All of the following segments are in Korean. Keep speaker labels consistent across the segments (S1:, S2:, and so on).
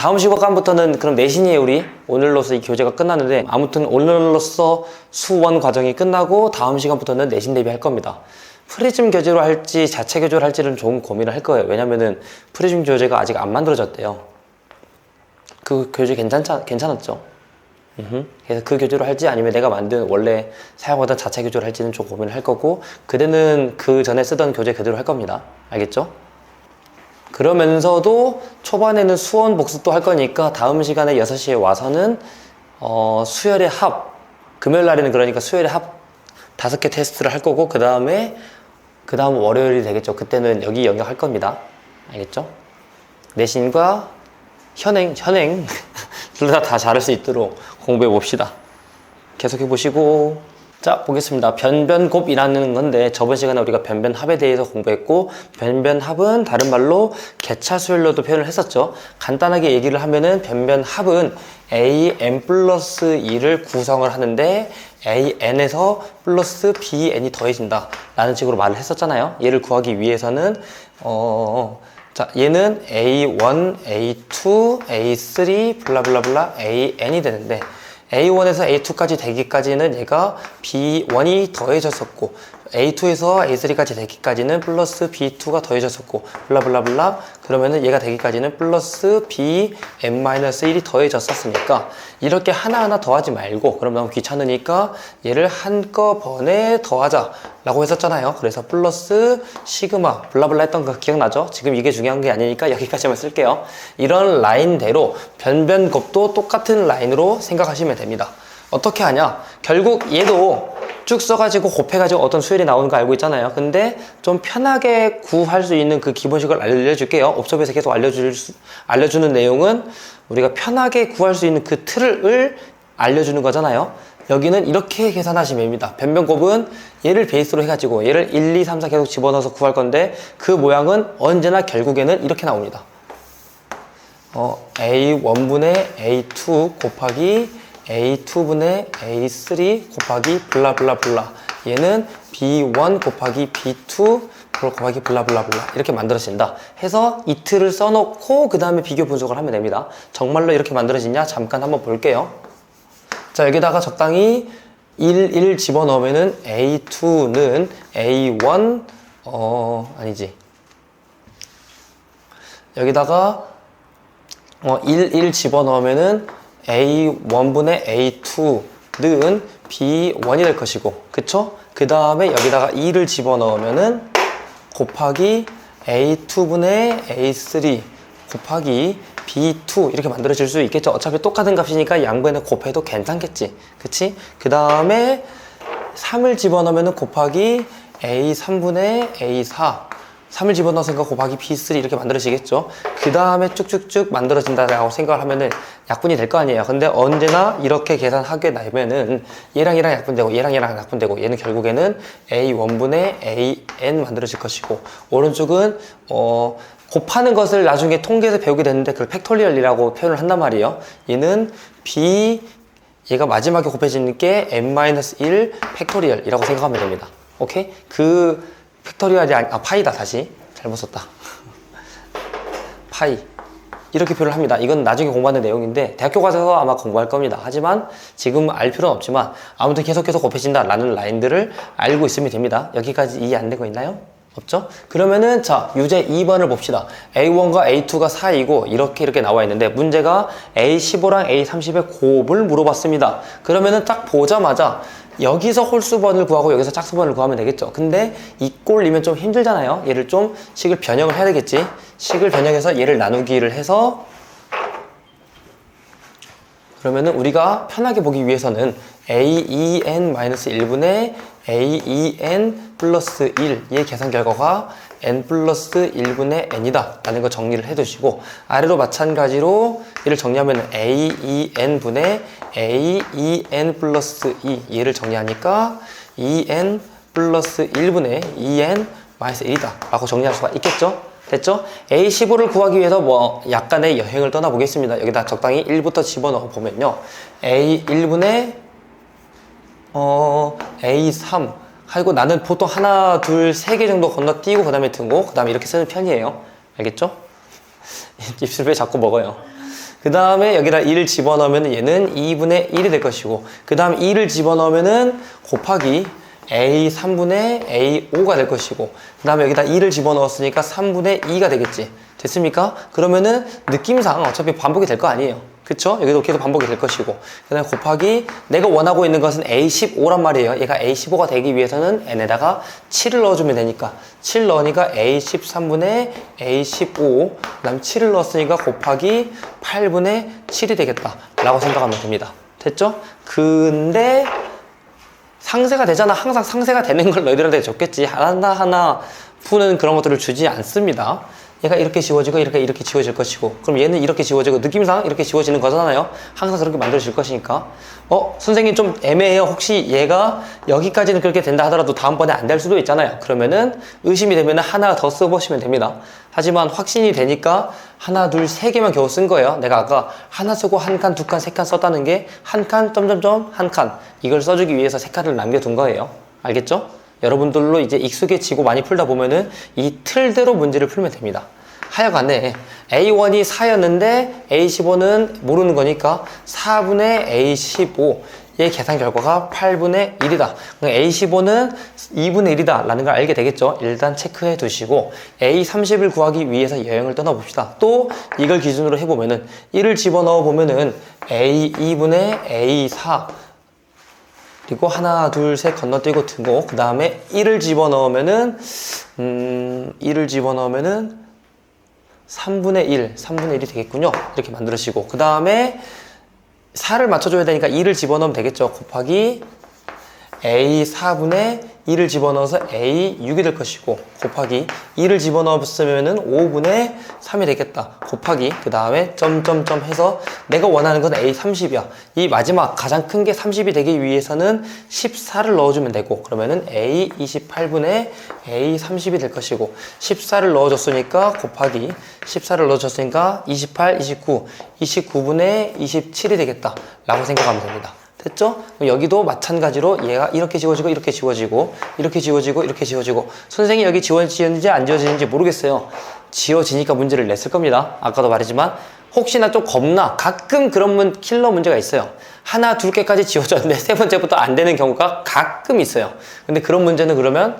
S1: 다음 시간부터는 그럼 내신이에요. 우리 오늘로서 이 교재가 끝났는데, 아무튼 오늘로서 수원 과정이 끝나고 다음 시간부터는 내신 대비할 겁니다. 프리즘 교재로 할지 자체 교재로 할지는 좀 고민을 할 거예요. 왜냐면은 프리즘 교재가 아직 안 만들어졌대요. 그 교재 괜찮았죠? 그래서 그 교재로 할지 아니면 내가 만든 원래 사용하던 자체 교재로 할지는 좀 고민을 할 거고, 그대는 그 전에 쓰던 교재 그대로 할 겁니다. 알겠죠? 그러면서도 초반에는 수원 복습도 할 거니까 다음 시간에 6시에 와서는 수열의 합, 금요일 날에는 그러니까 수열의 합 5개 테스트를 할 거고, 그 다음 월요일이 되겠죠. 그때는 여기 영역 할 겁니다. 알겠죠? 내신과 현행 둘 다 잘할 수 있도록 공부해 봅시다. 계속해 보시고. 자, 보겠습니다. 변변곱이라는 건데, 저번 시간에 우리가 변변합에 대해서 공부했고, 변변합은 다른 말로 개차수열로도 표현을 했었죠. 간단하게 얘기를 하면은 변변합은 an 플러스 2를 구성을 하는데 an에서 플러스 bn이 더해진다 라는 식으로 말을 했었잖아요. 얘를 구하기 위해서는 자, 얘는 A1, A2, A3, 블라블라블라 AN이 되는데, A1에서 A2까지 되기까지는 얘가 B1이 더해졌었고, A2에서 A3까지 되기까지는 플러스 B2가 더해졌었고, 블라블라블라. 그러면은 얘가 되기까지는 플러스 Bn-1이 더해졌었으니까, 이렇게 하나하나 더하지 말고, 그럼 너무 귀찮으니까 얘를 한꺼번에 더하자 라고 했었잖아요. 그래서 플러스 시그마 블라블라 했던 거 기억나죠? 지금 이게 중요한 게 아니니까 여기까지만 쓸게요. 이런 라인대로 변변곱도 똑같은 라인으로 생각하시면 됩니다. 어떻게 하냐? 결국 얘도 쭉 써가지고 곱해가지고 어떤 수열이 나오는 거 알고 있잖아요. 근데 좀 편하게 구할 수 있는 그 기본식을 알려줄게요. 옵션에서 계속 알려주는 내용은 우리가 편하게 구할 수 있는 그 틀을 알려주는 거잖아요. 여기는 이렇게 계산하시면 됩니다. 변변곱은 얘를 베이스로 해가지고 얘를 1, 2, 3, 4 계속 집어넣어서 구할 건데, 그 모양은 언제나 결국에는 이렇게 나옵니다. A1분의 A2 곱하기 A2분의 A3 곱하기 블라블라블라. 얘는 B1 곱하기 B2 곱하기 블라블라블라 이렇게 만들어진다 해서 이 틀을 써놓고 그 다음에 비교 분석을 하면 됩니다. 정말로 이렇게 만들어지냐? 잠깐 한번 볼게요. 자, 여기다가 적당히 1 집어넣으면은 A2는 A1 아니지, 여기다가 1 집어넣으면은 A1분의 A2는 B1이 될 것이고, 그쵸? 그 다음에 여기다가 2를 집어넣으면은 곱하기 A2분의 A3 곱하기 B2 이렇게 만들어질 수 있겠죠. 어차피 똑같은 값이니까 양변에 곱해도 괜찮겠지. 그치? 그 다음에 3을 집어넣으면 곱하기 A3분의 A4 3을 집어넣어서 곱하기 B3 이렇게 만들어지겠죠. 그 다음에 쭉쭉쭉 만들어진다라고 생각을 하면은 약분이 될 거 아니에요. 근데 언제나 이렇게 계산하게 되면은 얘랑 약분되고 얘랑 약분되고, 얘는 결국에는 A1분의 AN 만들어질 것이고, 오른쪽은 곱하는 것을 나중에 통계에서 배우게 되는데 그걸 팩토리얼이라고 표현을 한단 말이에요. 얘는 얘가 마지막에 곱해지는 게 n-1 팩토리얼이라고 생각하면 됩니다. 오케이? 그 팩토리얼이 파이다. 다시 잘못 썼다. 파이 이렇게 표현을 합니다. 이건 나중에 공부하는 내용인데 대학교 가서 아마 공부할 겁니다. 하지만 지금 알 필요는 없지만 아무튼 계속해서 곱해진다 라는 라인들을 알고 있으면 됩니다. 여기까지 이해 안 된 거 있나요? 없죠? 그러면은 자, 유제 2번을 봅시다. A1과 A2가 사이고 이렇게 나와 있는데, 문제가 A15랑 A30의 곱을 물어봤습니다. 그러면은 딱 보자마자 여기서 홀수번을 구하고 여기서 짝수번을 구하면 되겠죠. 근데 이 꼴이면 좀 힘들잖아요. 얘를 좀 식을 변형을 해야 되겠지. 식을 변형해서 얘를 나누기를 해서, 그러면은 우리가 편하게 보기 위해서는 AEN-1분의 AEN 플러스 1의 계산 결과가 N 플러스 1분의 N이다 라는 거 정리를 해 두시고, 아래로 마찬가지로 얘를 정리하면 AEN 분의 AEN 플러스 2 얘를 정리하니까 EN 플러스 1분의 EN 마이너스 1이다 라고 정리할 수가 있겠죠? 됐죠? A15를 구하기 위해서 약간의 여행을 떠나보겠습니다. 여기다 적당히 1부터 집어넣어 보면요, A1분의 A3 하고, 나는 보통 하나, 둘, 세 개 정도 건너뛰고 그 다음에 등고, 그 다음에 이렇게 쓰는 편이에요. 알겠죠? 입술 왜 자꾸 먹어요? 그 다음에 여기다 2를 집어넣으면 얘는 2분의 1이 될 것이고, 그 다음 2를 집어넣으면은 곱하기 a 3분의 a5가 될 것이고, 그 다음에 여기다 2를 집어넣었으니까 3분의 2가 되겠지. 됐습니까? 그러면은 느낌상 어차피 반복이 될 거 아니에요. 그쵸? 여기도 계속 반복이 될 것이고, 그 다음에 곱하기 내가 원하고 있는 것은 a15란 말이에요. 얘가 a15가 되기 위해서는 n에다가 7을 넣어주면 되니까 7 넣으니까 a13분의 a15, 그 다음 7을 넣었으니까 곱하기 8분의 7이 되겠다 라고 생각하면 됩니다. 됐죠? 근데 상세가 되잖아. 항상 상세가 되는 걸 너희들한테 줬겠지. 하나하나 푸는 그런 것들을 주지 않습니다. 얘가 이렇게 지워지고 이렇게 지워질 것이고, 그럼 얘는 이렇게 지워지고 느낌상 이렇게 지워지는 거잖아요. 항상 그렇게 만들어질 것이니까. 선생님 좀 애매해요. 혹시 얘가 여기까지는 그렇게 된다 하더라도 다음번에 안 될 수도 있잖아요. 그러면은 의심이 되면은 하나 더 써보시면 됩니다. 하지만 확신이 되니까 하나, 둘, 세 개만 겨우 쓴 거예요. 내가 아까 하나 쓰고 한 칸, 두 칸, 세 칸 썼다는 게 한 칸, 점점점, 한 칸. 이걸 써주기 위해서 세 칸을 남겨둔 거예요. 알겠죠? 여러분들로 이제 익숙해지고 많이 풀다 보면은 이 틀대로 문제를 풀면 됩니다. 하여간에 A1이 4였는데 A15는 모르는 거니까 4분의 A15, 의 계산 결과가 8분의 1이다. A15는 2분의 1이다 라는 걸 알게 되겠죠. 일단 체크해 두시고 A30을 구하기 위해서 여행을 떠나봅시다. 또 이걸 기준으로 해보면은 1을 집어넣어 보면은 A2분의 A4, 그리고 하나, 둘, 셋 건너뛰고 두고, 그 다음에 1을 집어넣으면은 3분의 1이 되겠군요. 이렇게 만들으시고, 그 다음에 4를 맞춰줘야 되니까 2를 집어넣으면 되겠죠. 곱하기 A4분의 2를 집어넣어서 A6이 될 것이고, 곱하기 2를 집어넣었으면은 5분의 3이 되겠다. 곱하기 그 다음에 점점점 해서 내가 원하는 건 A30이야. 이 마지막 가장 큰 게 30이 되기 위해서는 14를 넣어주면 되고, 그러면은 A28분의 A30이 될 것이고, 14를 넣어줬으니까 곱하기 14를 넣어줬으니까 28, 29분의 27이 되겠다 라고 생각하면 됩니다. 됐죠? 여기도 마찬가지로 얘가 이렇게 지워지고 이렇게 지워지고 이렇게 지워지고 이렇게 지워지고, 선생님이 여기 지워지는지 안 지워지는지 모르겠어요. 지워지니까 문제를 냈을 겁니다. 아까도 말했지만 혹시나 좀 겁나 가끔 그런 킬러 문제가 있어요. 하나, 둘 개까지 지워졌는데 세 번째부터 안 되는 경우가 가끔 있어요. 근데 그런 문제는 그러면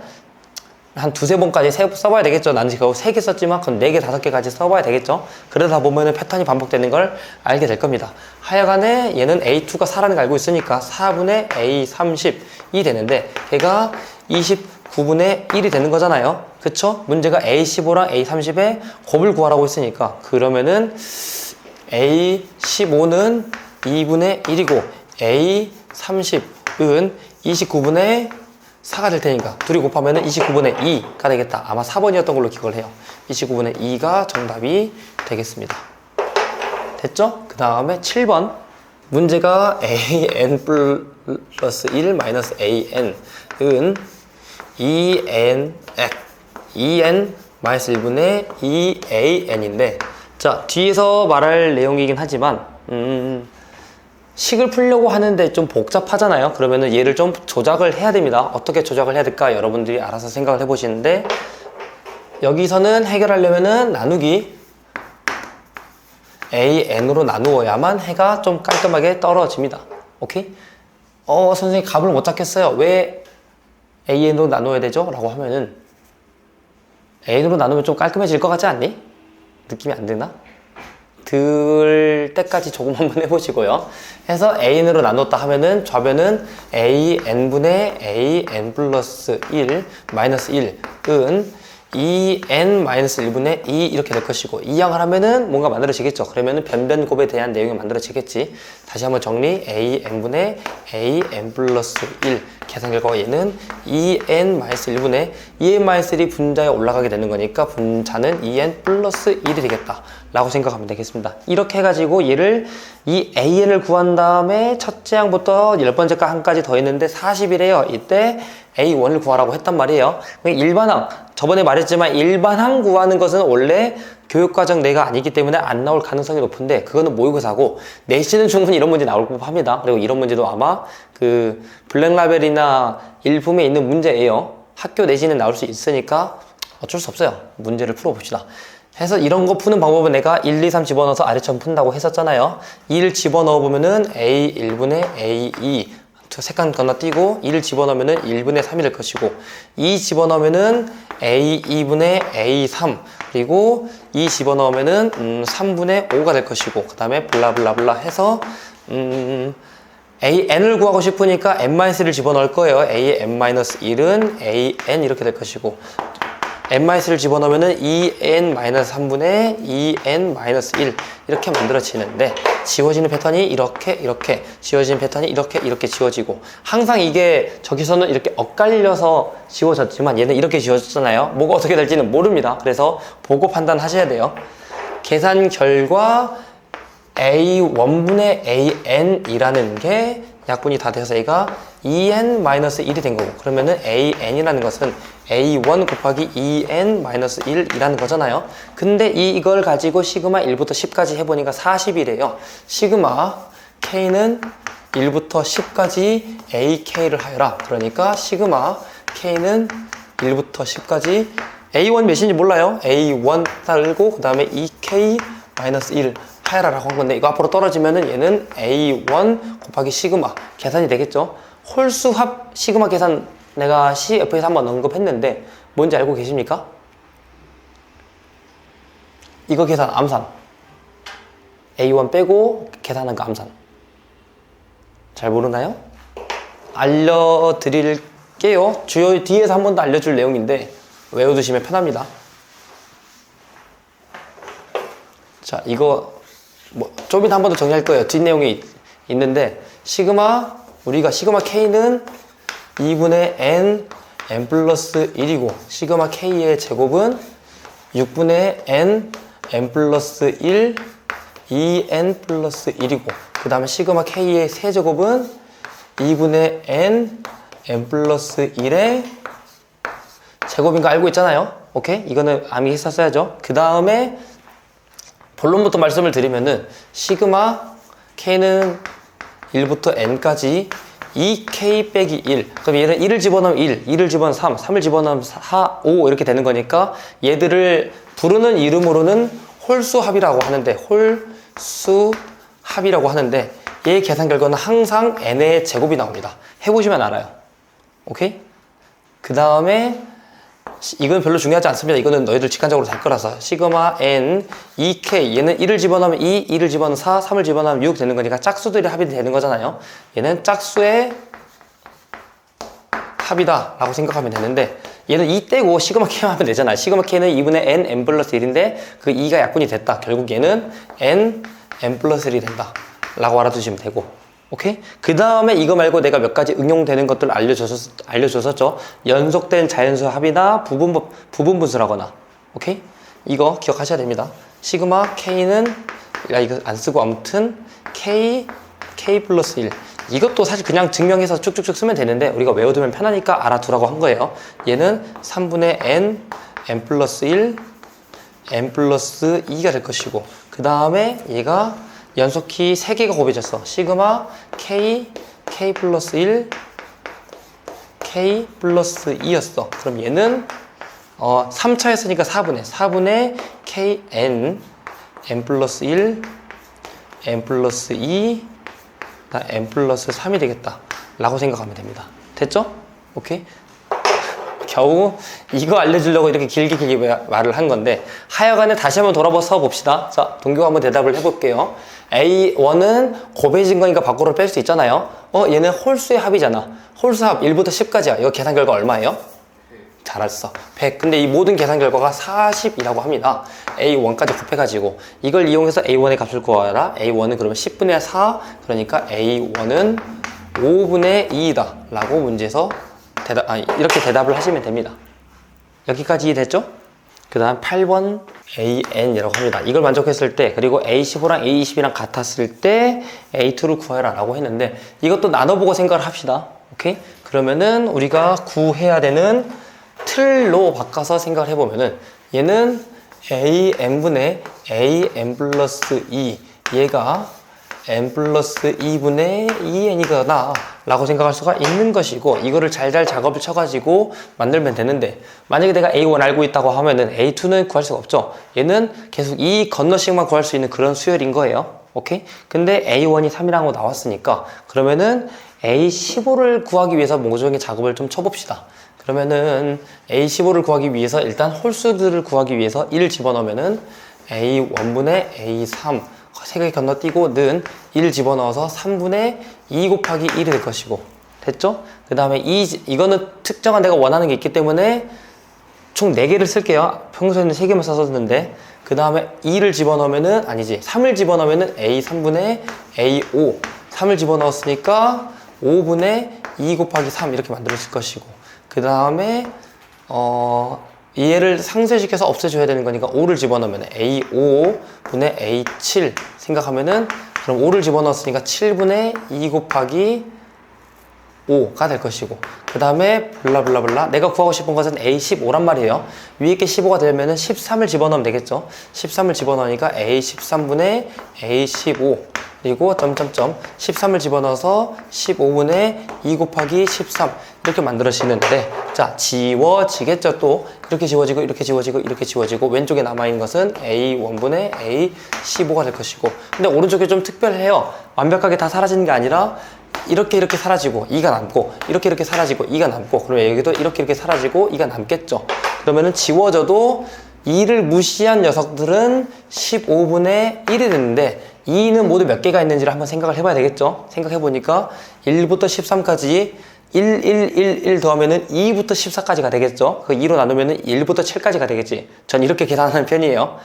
S1: 한 두세 번까지 써봐야 되겠죠. 난 지금 3개 썼지만 그건 4개, 5개까지 써봐야 되겠죠. 그러다 보면은 패턴이 반복되는 걸 알게 될 겁니다. 하여간에 얘는 A2가 4라는 걸 알고 있으니까 4분의 A30이 되는데 걔가 29분의 1이 되는 거잖아요. 그쵸? 문제가 A15랑 A30의 곱을 구하라고 했으니까, 그러면은 A15는 2분의 1이고 A30은 29분의 4가 될 테니까 둘이 곱하면 29분의 2가 되겠다. 아마 4번이었던 걸로 기억을 해요. 29분의 2가 정답이 되겠습니다. 됐죠? 그 다음에 7번 문제가 an 플러스 1 마이너스 an은 2n 마이너스 1분의 2an인데, 자 뒤에서 말할 내용이긴 하지만 식을 풀려고 하는데 좀 복잡하잖아요. 그러면은 얘를 좀 조작을 해야 됩니다. 어떻게 조작을 해야 될까 여러분들이 알아서 생각을 해보시는데, 여기서는 해결하려면은 나누기 an으로 나누어야만 해가 좀 깔끔하게 떨어집니다. 오케이? 선생님 값을 못 잡겠어요. 왜 an으로 나누어야 되죠? 라고 하면은 an으로 나누면 좀 깔끔해질 것 같지 않니? 느낌이 안 드나? 들 때까지 조금 한번 해보시고요. 해서 an으로 나눴다 하면은 좌변은 an분의 an 플러스 1 마이너스 1은 2n 마이너스 1분의 2 이렇게 될 것이고, 이 양을 하면은 뭔가 만들어지겠죠. 그러면은 변변곱에 대한 내용이 만들어지겠지. 다시 한번 정리. an분의 an 플러스 1 계산 결과 얘는 2n 마이너스 1분의 2n 마이너스 1이 분자에 올라가게 되는 거니까 분자는 2n 플러스 1이 되겠다 라고 생각하면 되겠습니다. 이렇게 해가지고 얘를 이 an을 구한 다음에 첫째 항부터 10번째 항까지 더했는데 40이래요. 이때 A1을 구하라고 했단 말이에요. 일반항, 저번에 말했지만 일반항 구하는 것은 원래 교육과정 내가 아니기 때문에 안 나올 가능성이 높은데, 그거는 모의고사고 내신은 충분히 이런 문제 나올 법합니다. 그리고 이런 문제도 아마 그 블랙라벨이나 일품에 있는 문제예요. 학교 내신은 나올 수 있으니까 어쩔 수 없어요. 문제를 풀어봅시다. 해서 이런 거 푸는 방법은 내가 1, 2, 3 집어넣어서 아래처럼 푼다고 했었잖아요. 1 집어넣어 보면은 a 1분의 a2 색깔 건너뛰고 1 집어넣으면은 1분의 3이 될 것이고 2 집어넣으면은 a 2분의 a3 그리고 2 집어넣으면은 3분의 5가 될 것이고 그 다음에 블라블라블라 해서 n을 구하고 싶으니까 n-1을 집어넣을 거예요. a의 n-1은 an 이렇게 될 것이고 n-1을 집어넣으면은 2n-3분의 2n-1 이렇게 만들어지는데 지워지는 패턴이 이렇게 지워지는 패턴이 이렇게 지워지고 항상 이게 저기서는 이렇게 엇갈려서 지워졌지만 얘는 이렇게 지워졌잖아요. 뭐가 어떻게 될지는 모릅니다. 그래서 보고 판단하셔야 돼요. 계산 결과 a1분의 an이라는 게 약분이 다 돼서 얘가 2n-1이 된 거고 그러면은 an이라는 것은 a1 곱하기 2n-1이라는 거잖아요. 근데 이걸 가지고 시그마 1부터 10까지 해보니까 40이래요. 시그마 k는 1부터 10까지 ak를 하여라. 그러니까 시그마 k는 1부터 10까지 a1 몇인지 몰라요. a1 따르고 그 다음에 2k-1 하여라라고 한 건데 이거 앞으로 떨어지면은 얘는 a1 곱하기 시그마 계산이 되겠죠. 홀수합 시그마 계산 내가 CF에서 한번 언급했는데 뭔지 알고 계십니까? 이거 계산 암산 A1 빼고 계산한 거 암산 잘 모르나요? 알려드릴게요. 주요 뒤에서 한 번 더 알려줄 내용인데 외워두시면 편합니다. 자 이거 뭐 좀 이따 한 번 더 정리할 거예요. 뒷내용이 있는데 우리가 시그마 K는 2분의 n 플러스 1이고 시그마 K의 제곱은 6분의 n 플러스 1 2n 플러스 1이고 그 다음에 시그마 K의 세제곱은 2분의 n 플러스 1의 제곱인 거 알고 있잖아요. 오케이? 이거는 암기했었어야죠. 그 다음에 본론부터 말씀을 드리면은 시그마 K는 1부터 n까지 2k 빼기 1 그럼 얘는 1을 집어넣으면 1, 2를 집어넣으면 3, 3을 집어넣으면 4, 5 이렇게 되는 거니까 얘들을 부르는 이름으로는 홀수합이라고 하는데 얘의 계산 결과는 항상 n의 제곱이 나옵니다. 해보시면 알아요. 오케이? 그 다음에 이건 별로 중요하지 않습니다. 이거는 너희들 직관적으로 될 거라서 시그마 n 2k 얘는 1을 집어넣으면 2, 2를 집어넣으면 4, 3을 집어넣으면 6 되는 거니까 짝수들이 합이 되는 거잖아요. 얘는 짝수의 합이다 라고 생각하면 되는데 얘는 2 떼고 시그마 k만 하면 되잖아요. 시그마 k는 2분의 n 플러스 1인데 그 2가 약분이 됐다. 결국 얘는 n 플러스 1이 된다 라고 알아두시면 되고 오케이? 그 다음에 이거 말고 내가 몇 가지 응용되는 것들 알려줬었죠. 연속된 자연수 합이나 부분분수라거나 오케이? 이거 기억하셔야 됩니다. 시그마 K는 이거 안 쓰고 아무튼 K 플러스 1 이것도 사실 그냥 증명해서 쭉쭉쭉 쓰면 되는데 우리가 외워두면 편하니까 알아두라고 한 거예요. 얘는 3분의 n 플러스 1 n 플러스 2가 될 것이고 그 다음에 얘가 연속키 3개가 곱해졌어. 시그마 K 플러스 1 K 플러스 2였어. 그럼 얘는 3차였으니까 4분의 K N 플러스 1 N 플러스 2 N 플러스 3이 되겠다 라고 생각하면 됩니다. 됐죠? 오케이? 겨우 이거 알려주려고 이렇게 길게 말을 한 건데 하여간에 다시 한번 돌아서 봅시다. 자, 동규가 한번 대답을 해볼게요. A1은 곱해진 거니까 밖으로 뺄 수 있잖아요. 얘는 홀수의 합이잖아. 홀수합 1부터 10까지야. 이거 계산 결과 얼마예요? 잘했어. 100. 근데 이 모든 계산 결과가 40이라고 합니다. A1까지 곱해가지고 이걸 이용해서 A1의 값을 구하라. A1은 그러면 10분의 4 그러니까 A1은 5분의 2이다 라고 문제에서 이렇게 대답을 하시면 됩니다. 여기까지 됐죠? 그 다음 8번 AN이라고 합니다. 이걸 만족했을 때 그리고 A15랑 A20이랑 같았을 때 A2를 구해라 라고 했는데 이것도 나눠보고 생각을 합시다. 오케이? 그러면은 우리가 구해야 되는 틀로 바꿔서 생각을 해보면은 얘는 AN분의 AN 플러스 2 얘가 n 플러스 2분의 2n이거나 라고 생각할 수가 있는 것이고, 이거를 잘 작업을 쳐가지고 만들면 되는데, 만약에 내가 A1 알고 있다고 하면은 A2는 구할 수가 없죠. 얘는 계속 이 건너식만 구할 수 있는 그런 수열인 거예요. 오케이? 근데 A1이 3이라고 나왔으니까 그러면은 A15를 구하기 위해서 모종의 작업을 좀 쳐봅시다. 그러면은 A15를 구하기 위해서 일단 홀수들을 구하기 위해서 1을 집어넣으면은 A1분의 A3 세 개 건너뛰고는 1을 집어넣어서 3분의 2 곱하기 1이 될 것이고, 됐죠? 그 다음에 이거는 특정한 내가 원하는 게 있기 때문에 총 4개를 쓸게요. 평소에는 3개만 썼었는데, 그 다음에 2를 집어넣으면은, 아니지, 3을 집어넣으면은 A3분의 A5, 3을 집어넣었으니까 5분의 2 곱하기 3 이렇게 만들어질 것이고, 그 다음에 얘를 상쇄시켜서 없애줘야 되는 거니까 5를 집어넣으면 A5분의 A7 생각하면은, 그럼 5를 집어넣었으니까 7분의 2 곱하기 5가 될 것이고, 그 다음에 블라블라블라 내가 구하고 싶은 것은 A15란 말이에요. 위에 게 15가 되면은 13을 집어넣으면 되겠죠. 13을 집어넣으니까 A13분의 A15 그리고 점점점 13을 집어넣어서 15분의 2 곱하기 13 이렇게 만들어지는데, 자, 지워지겠죠. 또 이렇게 지워지고 이렇게 지워지고 이렇게 지워지고, 왼쪽에 남아있는 것은 A1분의 A15가 될 것이고, 근데 오른쪽에 좀 특별해요. 완벽하게 다 사라지는 게 아니라 이렇게 사라지고 2가 남고, 이렇게 사라지고 2가 남고, 그러면 여기도 이렇게 사라지고 2가 남겠죠. 그러면은 지워져도 2를 무시한 녀석들은 15분의 1이 되는데, 2는 모두 몇 개가 있는지를 한번 생각을 해봐야 되겠죠. 생각해보니까 1부터 13까지 1 더하면은 2부터 14까지가 되겠죠. 그 2로 나누면은 1부터 7까지가 되겠지. 전 이렇게 계산하는 편이에요.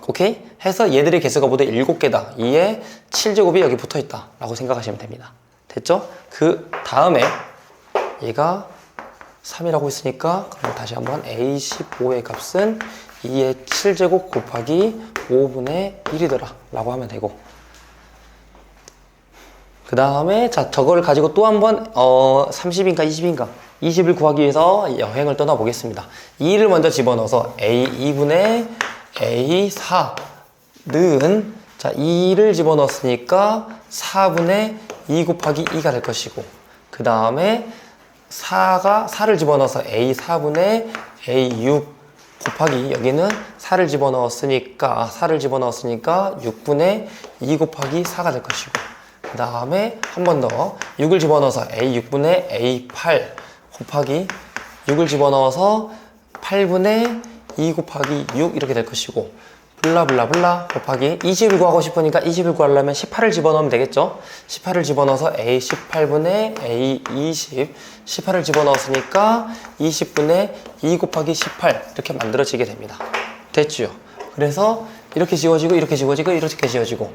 S1: 오케이? 해서 얘들의 개수가 모두 7개다. 2에 7제곱이 여기 붙어있다 라고 생각하시면 됩니다. 됐죠? 그 다음에 얘가 3이라고 했으니까, 그럼 다시 한번 A15의 값은 2의 7제곱 곱하기 5분의 1이더라 라고 하면 되고, 그 다음에 자, 저거를 가지고 또 한번 30인가 20인가 20을 구하기 위해서 여행을 떠나 보겠습니다. 2를 먼저 집어넣어서 A2분의 A4는, 자, 2를 집어넣었으니까 4분의 2 곱하기 2가 될 것이고, 그 다음에 4를 집어넣어서 A4분의 A6 곱하기, 여기는 4를 집어넣었으니까 6분의 2 곱하기 4가 될 것이고, 그 다음에 한 번 더 6을 집어넣어서 A6분의 A8 곱하기 6을 집어넣어서 8분의 2 곱하기 6 이렇게 될 것이고, 블라블라블라 곱하기 20을 구하고 싶으니까 20을 구하려면 18을 집어넣으면 되겠죠. 18을 집어넣어서 A18분의 A20, 18을 집어넣었으니까 20분의 2 곱하기 18 이렇게 만들어지게 됩니다. 됐죠? 그래서 이렇게 지워지고 이렇게 지워지고 이렇게 지워지고,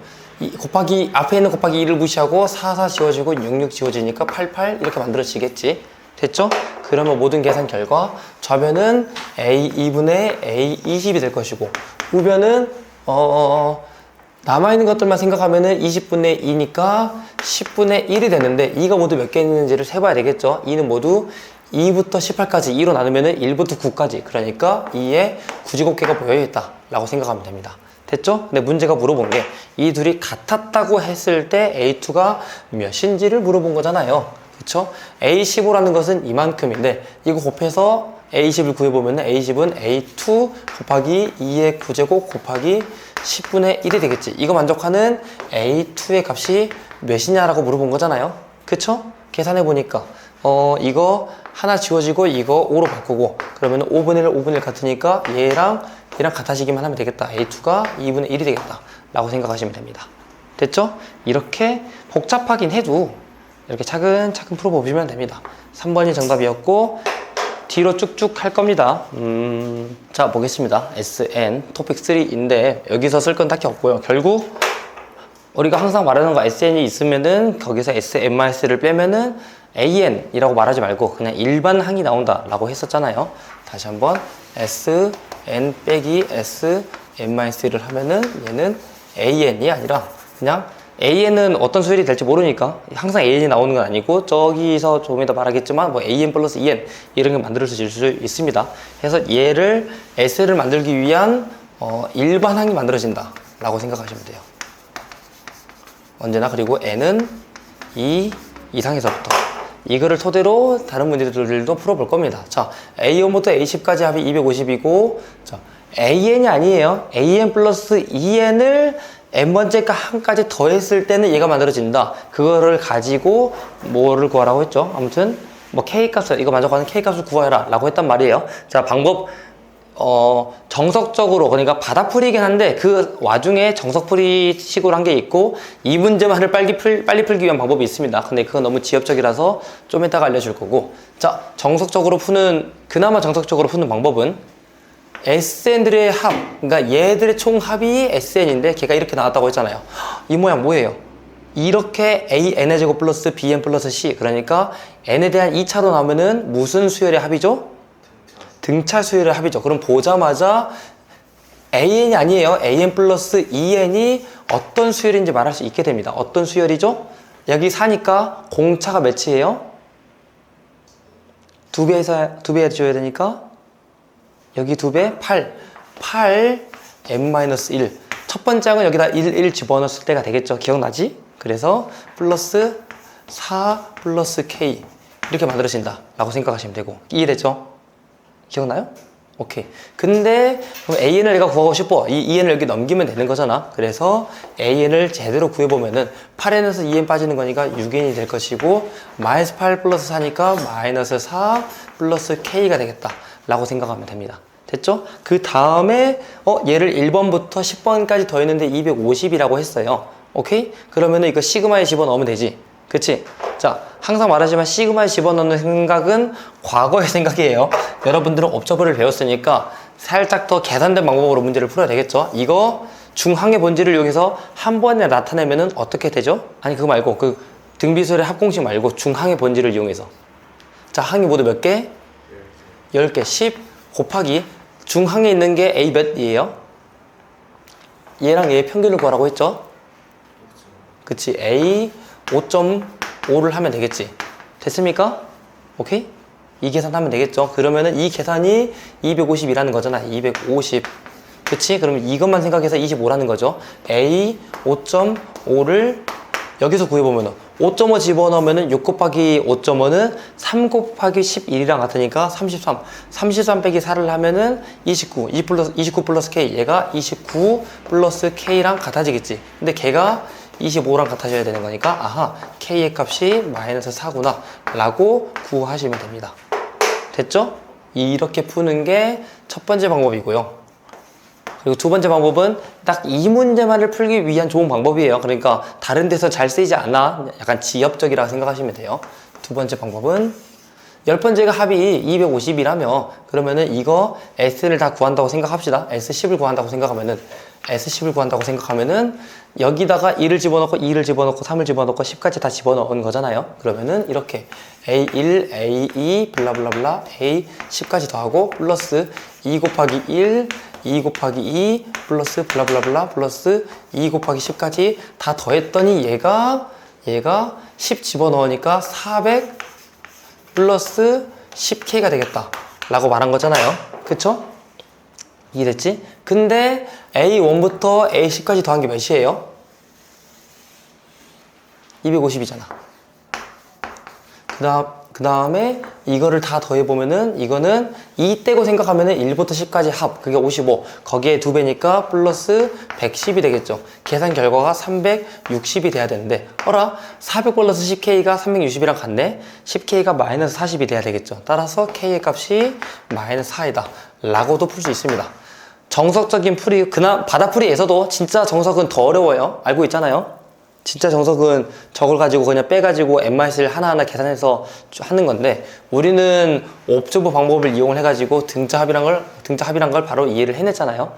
S1: 곱하기 앞에 있는 곱하기 2를 무시하고 4 지워지고 6 지워지니까 88 이렇게 만들어지겠지. 됐죠? 그러면 모든 계산 결과 좌변은 A2분의 A20이 될 것이고, 우변은 남아있는 것들만 생각하면은 20분의 2니까 10분의 1이 되는데, 2가 모두 몇 개 있는지를 세봐야 되겠죠. 2는 모두 2부터 18까지 2로 나누면은 1부터 9까지, 그러니까 2에 9제곱개가 모여있다 라고 생각하면 됩니다. 됐죠? 근데 문제가 물어본 게 이 둘이 같았다고 했을 때 A2가 몇인지를 물어본 거잖아요. 그쵸? A15라는 것은 이만큼인데, 이거 곱해서 A20을 구해보면 A10은 A2 곱하기 2의 9제곱 곱하기 10분의 1이 되겠지. 이거 만족하는 A2의 값이 몇이냐라고 물어본 거잖아요. 그쵸? 계산해보니까 이거 하나 지워지고 이거 5로 바꾸고, 그러면 5분의 1, 5분의 1 같으니까 얘랑 같아지기만 하면 되겠다. A2가 2분의 1이 되겠다 라고 생각하시면 됩니다. 됐죠? 이렇게 복잡하긴 해도 이렇게 차근차근 풀어보시면 됩니다. 3번이 정답이었고, 뒤로 쭉쭉 할 겁니다. 자, 보겠습니다. SN 토픽 3인데 여기서 쓸 건 딱히 없고요. 결국 우리가 항상 말하는 거 SN이 있으면은 거기서 SN-를 빼면은 AN이라고 말하지 말고 그냥 일반 항이 나온다 라고 했었잖아요. 다시 한번 SN 빼기 SN-를 하면은 얘는 AN이 아니라 그냥, AN은 어떤 수열이 될지 모르니까 항상 AN이 나오는 건 아니고, 저기서 조금 이따 말하겠지만 뭐 AN 플러스 EN 이런 게 만들어질 수 있습니다. 그래서 얘를 S를 만들기 위한 일반항이 만들어진다 라고 생각하시면 돼요. 언제나. 그리고 n은 2 이상에서부터. 이거를 토대로 다른 문제들도 풀어볼 겁니다. 자, A1부터 A10까지 합이 250이고, 자, AN이 아니에요. AN 플러스 2N을 n번째가 한까지 더했을 때는 얘가 만들어진다. 그거를 가지고 뭐를 구하라고 했죠? 아무튼 뭐 K값을, 이거 만족하는 K값을 구하라 라고 했단 말이에요. 자, 방법 정석적으로, 그러니까 바닥풀이긴 한데 그 와중에 정석풀이 식으로 한 게 있고 이 문제만을 빨리 풀기 위한 방법이 있습니다. 근데 그건 너무 지엽적이라서 좀 이따가 알려줄 거고, 자, 그나마 정석적으로 푸는 방법은 SN들의 합, 그러니까 얘들의 총 합이 SN인데 걔가 이렇게 나왔다고 했잖아요. 이 모양 뭐예요? 이렇게 AN의 제곱 플러스 BN 플러스 C, 그러니까 N에 대한 2차로 나오면은 무슨 수열의 합이죠? 등차 수열의 합이죠. 그럼 보자마자 AN이 아니에요. AN 플러스 2N이 어떤 수열인지 말할 수 있게 됩니다. 어떤 수열이죠? 여기 4니까 공차가 몇이에요? 2배 해줘야 되니까 여기 2배 8 n-1. 첫 번째 항은 여기다 1 집어넣었을 때가 되겠죠. 기억나지? 그래서 플러스 4 플러스 k 이렇게 만들어진다 라고 생각하시면 되고, 이해됐죠? 기억나요? 오케이. 근데 그럼 AN을 내가 구하고 싶어. 이 EN을 여기 넘기면 되는 거잖아. 그래서 AN을 제대로 구해보면은 8N에서 2N 빠지는 거니까 6N이 될 것이고, 마이너스 8 플러스 4니까 마이너스 4 플러스 K가 되겠다 라고 생각하면 됩니다. 됐죠? 그 다음에 얘를 1번부터 10번까지 더했는데 250이라고 했어요. 오케이? 그러면은 이거 시그마에 집어넣으면 되지. 그치? 자, 항상 말하지만 시그마에 집어넣는 생각은 과거의 생각이에요. 여러분들은 옵저버를 배웠으니까 살짝 더 계산된 방법으로 문제를 풀어야 되겠죠? 이거 중항의 본질을 이용해서 한 번에 나타내면은 어떻게 되죠? 아니, 그거 말고 그 등비술의 합공식 말고 중항의 본질을 이용해서. 자, 항이 모두 몇 개? 10개. 10 곱하기 중항에 있는 게 A 몇이에요? 얘랑 얘의 평균을 구하라고 했죠? 그치? A 5.5를 하면 되겠지. 됐습니까? 오케이? 이 계산하면 되겠죠. 그러면은 이 계산이 250이라는 거잖아. 250. 그치? 그러면 이것만 생각해서 25라는 거죠. A 5.5를 여기서 구해보면은 5.5 집어넣으면은 6 곱하기 5.5는 3 곱하기 11이랑 같으니까 33. 33 빼기 4를 하면은 29. 29 플러스 K. 얘가 29 플러스 K랑 같아지겠지. 근데 걔가 25랑 같아져야 되는 거니까, 아하, K의 값이 마이너스 4구나 라고 구하시면 됩니다. 됐죠? 이렇게 푸는 게 첫 번째 방법이고요. 그리고 두 번째 방법은 딱 이 문제만을 풀기 위한 좋은 방법이에요. 그러니까 다른 데서 잘 쓰이지 않아. 약간 지엽적이라고 생각하시면 돼요. 두 번째 방법은 10번째가 합이 250이라며, 그러면은 이거 S를 다 구한다고 생각합시다. S10을 구한다고 생각하면은 여기다가 1을 집어넣고 2를 집어넣고 3을 집어넣고 10까지 다 집어넣은 거잖아요. 그러면은 이렇게 A1, A2 블라블라블라 A10까지 더하고 플러스 2 곱하기 1, 2 곱하기 2 플러스 블라블라블라 플러스 2 곱하기 10까지 다 더했더니 얘가 10 집어넣으니까 400 플러스 10K가 되겠다 라고 말한 거잖아요. 그쵸? 이해됐지? 근데 A1부터 A10까지 더한 게 몇이에요? 250이잖아. 그 다음에 이거를 다 더해보면은 이거는 2 떼고 생각하면은 1부터 10까지 합, 그게 55. 거기에 2배니까 플러스 110이 되겠죠. 계산 결과가 360이 돼야 되는데, 400 플러스 10K가 360이랑 같네? 10K가 마이너스 40이 돼야 되겠죠. 따라서 K의 값이 마이너스 4이다 라고도 풀 수 있습니다. 정석적인 풀이, 바닥풀이에서도 진짜 정석은 더 어려워요. 알고 있잖아요. 진짜 정석은 저걸 가지고 그냥 빼가지고 n-를 하나하나 계산해서 하는 건데, 우리는 옵저버 방법을 이용을 해가지고 등차 합이란 걸 바로 이해를 해냈잖아요.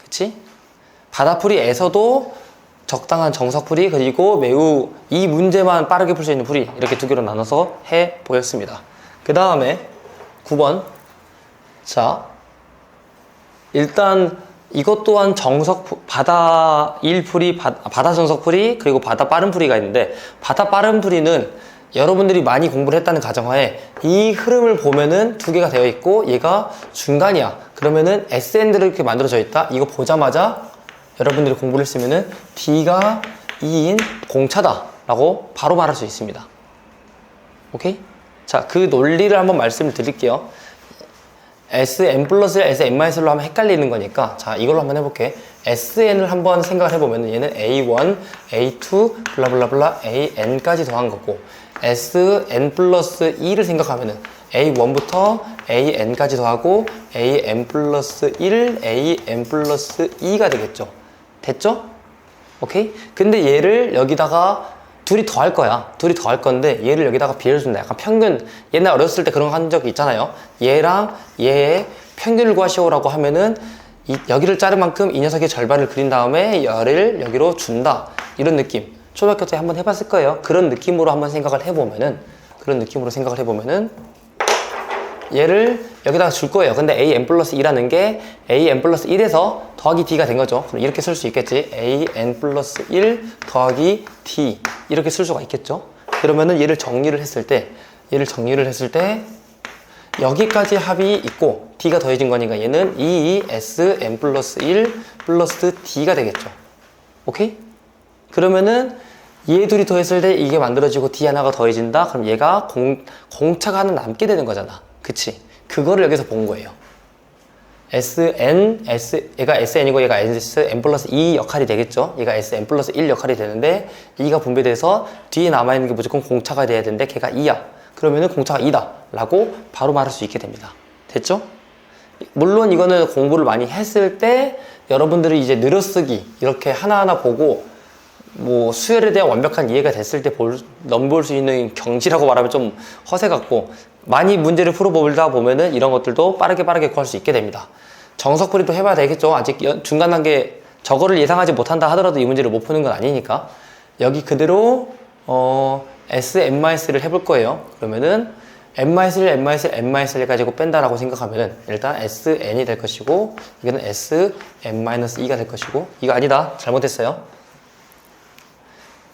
S1: 그치? 바닥풀이에서도 적당한 정석풀이, 그리고 매우 이 문제만 빠르게 풀 수 있는 풀이, 이렇게 두 개로 나눠서 해보였습니다. 그 다음에 9번. 자, 일단 이것 또한 바다 1풀이, 바다 정석풀이, 그리고 바다 빠른 풀이가 있는데, 바다 빠른 풀이는 여러분들이 많이 공부를 했다는 가정하에 이 흐름을 보면은 두 개가 되어 있고 얘가 중간이야. 그러면은 SN들을 이렇게 만들어져 있다. 이거 보자마자 여러분들이 공부를 했으면은 D가 2인 공차다라고 바로 말할 수 있습니다. 오케이? 자, 그 논리를 한번 말씀을 드릴게요. Sn 플러스를 Sn-로 하면 헷갈리는 거니까, 자, 이걸로 한번 해볼게. Sn을 한번 생각을 해보면 얘는 A1, A2, 블라블라블라 An까지 더한 거고, Sn 플러스 2를 생각하면은 A1부터 An까지 더하고 An 플러스 1, An 플러스 2가 되겠죠. 됐죠? 오케이? 근데 얘를 여기다가 둘이 더 할 거야. 둘이 더 할 건데 얘를 여기다가 비례해준다. 약간 평균, 옛날 어렸을 때 그런 거 한 적이 있잖아요. 얘랑 얘의 평균을 구하시오라고 하면은 여기를 자른 만큼 이 녀석의 절반을 그린 다음에 얘를 여기로 준다. 이런 느낌. 초등학교 때 한번 해봤을 거예요. 그런 느낌으로 한번 생각을 해보면은, 얘를 여기다가 줄 거예요. 근데 an 플러스 2라는 게 an 플러스 1에서 더하기 d가 된 거죠. 그럼 이렇게 쓸 수 있겠지. an 플러스 1 더하기 d 이렇게 쓸 수가 있겠죠. 그러면은 얘를 정리를 했을 때 여기까지 합이 있고 d가 더해진 거니까 얘는 2sn 플러스 1 플러스 d가 되겠죠. 오케이? 그러면은 얘 둘이 더했을 때 이게 만들어지고 d 하나가 더해진다. 그럼 얘가 공차가 하나 남게 되는 거잖아. 그치? 그거를 여기서 본 거예요. 얘가 SN이고 얘가 SN 플러스 2 역할이 되겠죠? 얘가 SN 플러스 1 역할이 되는데 2가 분배돼서 뒤에 남아있는 게 무조건 공차가 돼야 되는데 걔가 2야. 그러면은 공차가 2다 라고 바로 말할 수 있게 됩니다. 됐죠? 물론 이거는 공부를 많이 했을 때 여러분들이 이제 늘어쓰기 이렇게 하나하나 보고 뭐 수열에 대한 완벽한 이해가 됐을 때 넘볼 수 있는 경지라고 말하면 좀 허세 같고, 많이 문제를 풀어보다 보면은 이런 것들도 빠르게 구할 수 있게 됩니다. 정석풀이도 해봐야 되겠죠. 아직 중간 단계 저거를 예상하지 못한다 하더라도 이 문제를 못 푸는 건 아니니까 여기 그대로 S-N-를 해볼 거예요. 그러면은 N-1, N-1, N-1 가지고 뺀다라고 생각하면은 일단 SN이 될 것이고 이거는 SN-2가 될 것이고, 이거 아니다. 잘못했어요.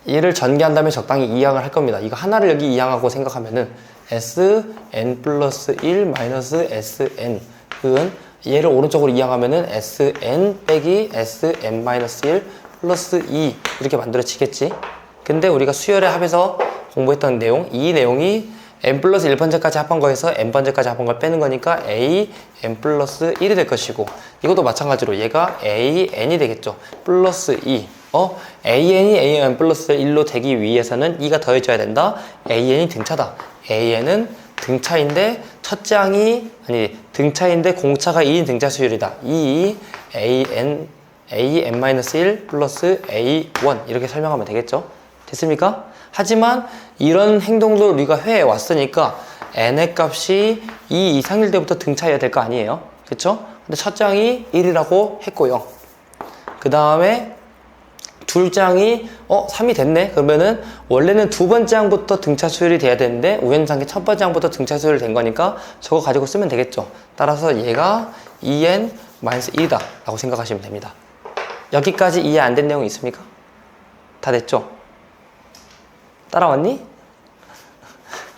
S1: 얘를 전개한 다음에 적당히 이항을 할 겁니다. 이거 하나를 여기 이항하고 생각하면은 Sn 플러스 1 마이너스 Sn, 은 얘를 오른쪽으로 이항하면은 Sn 빼기 Sn 마이너스 1 플러스 2 이렇게 만들어지겠지. 근데 우리가 수열의 합에서 공부했던 내용, 이 내용이 n 플러스 1번째까지 합한 거에서 n번째까지 합한 걸 빼는 거니까 a n 플러스 1이 될 것이고, 이것도 마찬가지로 얘가 a n이 되겠죠. 플러스 2. an이 an 플러스 1로 되기 위해서는 2가 더해져야 된다. an이 등차다. an은 등차인데 등차인데 공차가 2인 등차 수열이다. 2 an-1 플러스 a1 이렇게 설명하면 되겠죠. 됐습니까? 하지만 이런 행동도 우리가 회해 왔으니까 n의 값이 2 이상일 때부터 등차해야 될 거 아니에요. 그쵸? 근데 첫 장이 1이라고 했고요. 그 다음에 둘 장이 3이 됐네. 그러면은 원래는 두 번째 장부터 등차 수열이 돼야 되는데 우연찮게 첫 번째 장부터 등차 수열이 된 거니까 저거 가지고 쓰면 되겠죠. 따라서 얘가 2n-1이다 라고 생각하시면 됩니다. 여기까지 이해 안 된 내용이 있습니까? 다 됐죠? 따라왔니?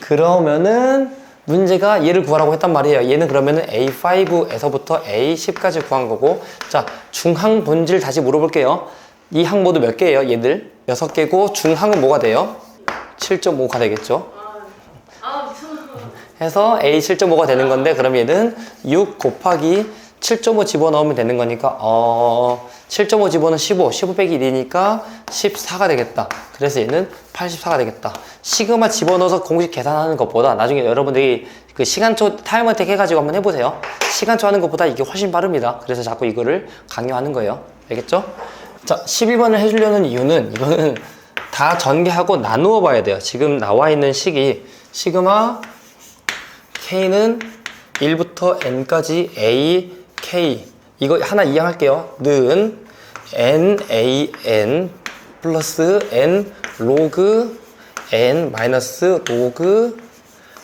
S1: 그러면은 문제가 얘를 구하라고 했단 말이에요. 얘는 그러면은 A5에서부터 A10까지 구한 거고, 자, 중항 본질 다시 물어볼게요. 이 항 모두 몇 개예요? 얘들 6개고 중항은 뭐가 돼요? 7.5가 되겠죠. 해서 A 7.5가 되는 건데, 그럼 얘는 6 곱하기 7.5 집어넣으면 되는 거니까 7.5 집어넣으면 15 빼기 1이니까 14가 되겠다. 그래서 얘는 84가 되겠다. 시그마 집어넣어서 공식 계산하는 것보다 나중에 여러분들이 그 시간초 타임어택 해가지고 한번 해보세요. 시간초 하는 것보다 이게 훨씬 빠릅니다. 그래서 자꾸 이거를 강요하는 거예요. 알겠죠? 자, 11번을 해주려는 이유는 이거는 다 전개하고 나누어 봐야 돼요. 지금 나와 있는 식이 시그마 K는 1부터 N까지 A, K, 이거 하나 이항할게요. 는 NaN 플러스 N 로그 N 마이너스 로그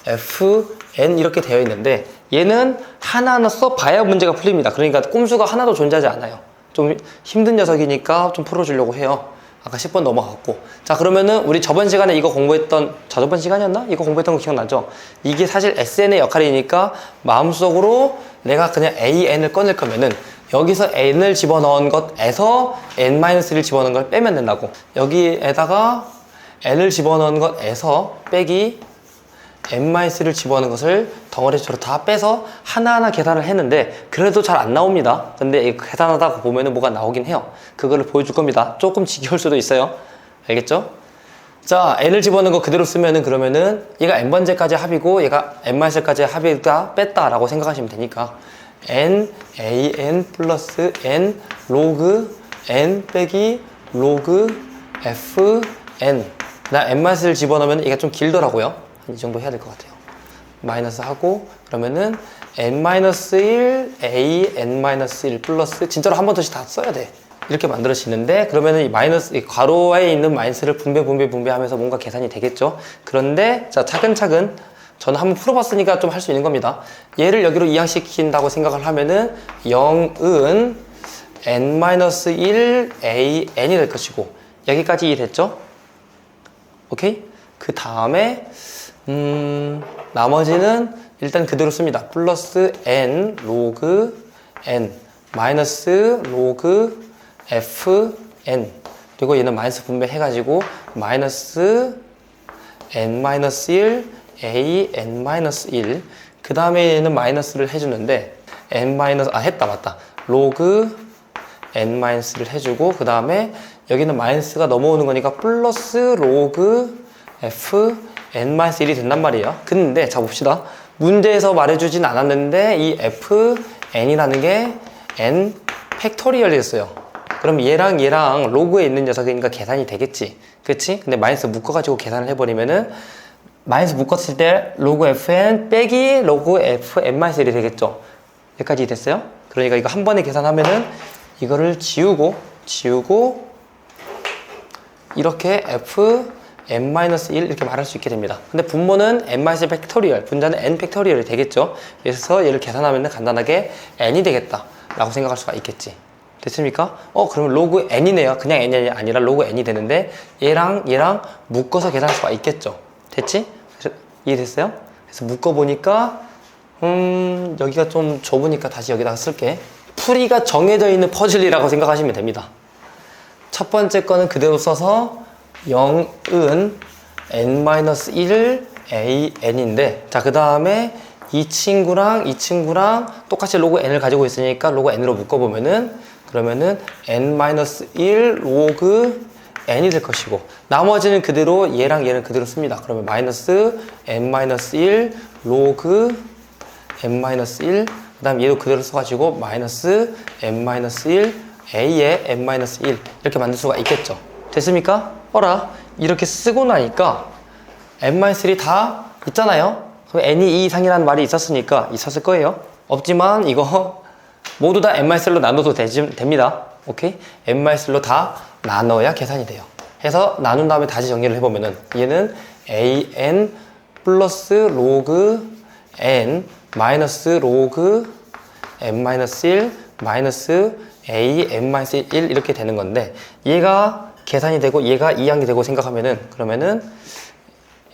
S1: Fn 이렇게 되어 있는데, 얘는 하나하나 써봐야 문제가 풀립니다. 그러니까 꼼수가 하나도 존재하지 않아요. 좀 힘든 녀석이니까 좀 풀어주려고 해요. 아까 10번 넘어갔고. 자, 그러면은 우리 저번 시간에 이거 공부했던, 저번 시간이었나? 이거 공부했던 거 기억나죠? 이게 사실 SN의 역할이니까 마음속으로 내가 그냥 AN을 꺼낼 거면은 여기서 n을 집어넣은 것에서 n-1를 집어넣은 걸 빼면 된다고. 여기에다가 n을 집어넣은 것에서 빼기 n-1를 집어넣은 것을 덩어리수로 다 빼서 하나하나 계산을 했는데 그래도 잘 안 나옵니다. 근데 이거 계산하다가 보면은 뭐가 나오긴 해요. 그거를 보여줄 겁니다. 조금 지겨울 수도 있어요. 알겠죠? 자, n을 집어넣은 거 그대로 쓰면은 그러면은 얘가 n번째까지 합이고 얘가 n-1까지 합이다 뺐다라고 생각하시면 되니까 n an 플러스 n 로그 n 빼기 로그 f n 나 n-를 집어넣으면 얘가 좀 길더라고요. 이 정도 해야 될 것 같아요. 마이너스 하고 그러면은 n-1 a n-1 플러스 진짜로 한 번 더씩 다 써야 돼. 이렇게 만들어지는데 그러면은 이 마이너스 이 괄호에 있는 마이너스를 분배하면서 뭔가 계산이 되겠죠. 그런데 자 차근차근 저는 한번 풀어봤으니까 좀 할 수 있는 겁니다. 얘를 여기로 이항시킨다고 생각을 하면은 0은 n-1 a n이 될 것이고 여기까지 이해됐죠? 오케이? 그 다음에 나머지는 일단 그대로 씁니다. 플러스 n 로그 n 마이너스 로그 fn 그리고 얘는 마이너스 분배해가지고 마이너스 n-1 a n-1 그 다음에 얘는 마이너스를 해주는데 했다 맞다 로그 n-를 해주고 그 다음에 여기는 마이너스가 넘어오는 거니까 플러스 로그 f n-1이 된단 말이에요. 근데 자 봅시다. 문제에서 말해주진 않았는데 이 fn이라는 게 n 팩토리얼이었어요. 그럼 얘랑 로그에 있는 녀석이니까 계산이 되겠지. 그치? 근데 마이너스 묶어가지고 계산을 해버리면은 마이너스 묶었을 때 로그 fn 빼기 로그 fn-1이 되겠죠. 여기까지 됐어요? 그러니까 이거 한 번에 계산하면은 이거를 지우고 이렇게 fn-1 이렇게 말할 수 있게 됩니다. 근데 분모는 n-1 팩토리얼, 분자는 n 팩토리얼이 되겠죠. 그래서 얘를 계산하면 간단하게 n이 되겠다 라고 생각할 수가 있겠지. 됐습니까? 그러면 로그 n이네요. 그냥 n이 아니라 로그 n이 되는데 얘랑 묶어서 계산할 수가 있겠죠. 됐지? 이해됐어요? 그래서 묶어보니까 여기가 좀 좁으니까 다시 여기다가 쓸게. 풀이가 정해져 있는 퍼즐이라고 생각하시면 됩니다. 첫 번째 거는 그대로 써서 0은 n-1 a n인데 자 그 다음에 이 친구랑 똑같이 로그 n을 가지고 있으니까 로그 n으로 묶어보면은 그러면은 n-1 로그 n이 될 것이고 나머지는 그대로 얘랑 얘는 그대로 씁니다. 그러면 마이너스 n-1 로그 n-1 그 다음 얘도 그대로 써가지고 마이너스 n-1 a의 n-1 이렇게 만들 수가 있겠죠. 됐습니까? 이렇게 쓰고 나니까 n-1이 다 있잖아요. 그럼 n이 2 이상이라는 말이 있었을 거예요. 없지만 이거 모두 다 n-1로 나눠도 됩니다. 오케이? n-1로 다 나눠야 계산이 돼요. 해서 나눈 다음에 다시 정리를 해보면은 얘는 an 플러스 로그 n 마이너스 로그 n-1 마이너스 a n-1 이렇게 되는 건데 얘가 계산이 되고 얘가 이항이 되고 생각하면은 그러면은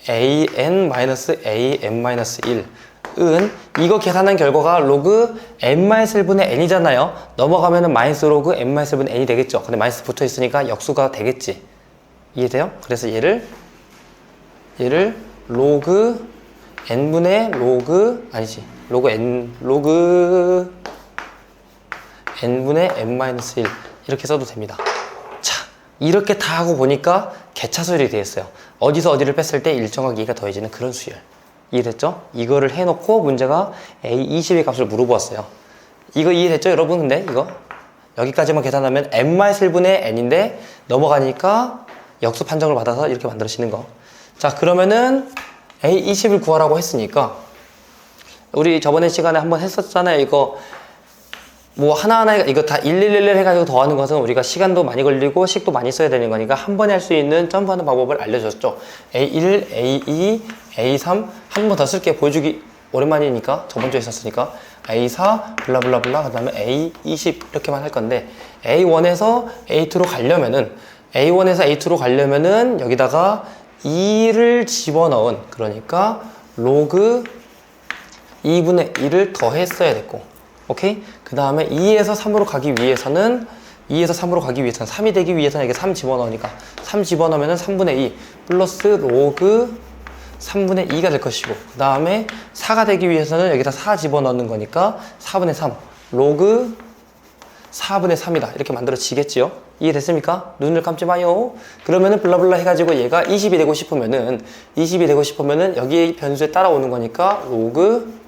S1: an-a n-1은 이거 계산한 결과가 로그 n-1분의 n이잖아요. 넘어가면은 마이너스 로그 n-1분의 n이 되겠죠. 근데 마이너스 붙어 있으니까 역수가 되겠지. 이해돼요? 그래서 얘를 로그 n분의 로그 n분의 n-1 이렇게 써도 됩니다. 자, 이렇게 다 하고 보니까 개차수열이 되었어요. 어디서 어디를 뺐을 때 일정하게 2가 더해지는 그런 수열. 이해됐죠? 이거를 해놓고 문제가 A20의 값을 물어보았어요. 이거 이해됐죠, 여러분? 근데 이거 여기까지만 계산하면 n-1분의 n인데 넘어가니까 역수 판정을 받아서 이렇게 만들어지는 거. 자, 그러면은 A20을 구하라고 했으니까 우리 저번에 시간에 한번 했었잖아요. 이거 뭐 하나하나 이거 다 1111 해가지고 더하는 것은 우리가 시간도 많이 걸리고 식도 많이 써야 되는 거니까 한 번에 할 수 있는 점프하는 방법을 알려줬죠. A1, A2, A3 한 번 더 쓸게. 보여주기 오랜만이니까 저번 주에 있었으니까 A4 블라블라블라 그 다음에 A20 이렇게만 할 건데 A1에서 A2로 가려면은 여기다가 2를 집어넣은 그러니까 로그 2분의 1을 더했어야 됐고 오케이? 그 다음에 2에서 3으로 가기 위해서는 3이 되기 위해서는 이게 3 집어넣으니까 3 집어넣으면 3분의 2 플러스 로그 3분의 2가 될 것이고, 그 다음에 4가 되기 위해서는 여기다 4 집어넣는 거니까 4분의 3 로그 4분의 3이다 이렇게 만들어지겠지요? 이해됐습니까? 눈을 감지 마요. 그러면은 블라블라 해가지고 얘가 20이 되고 싶으면은 여기 변수에 따라오는 거니까 로그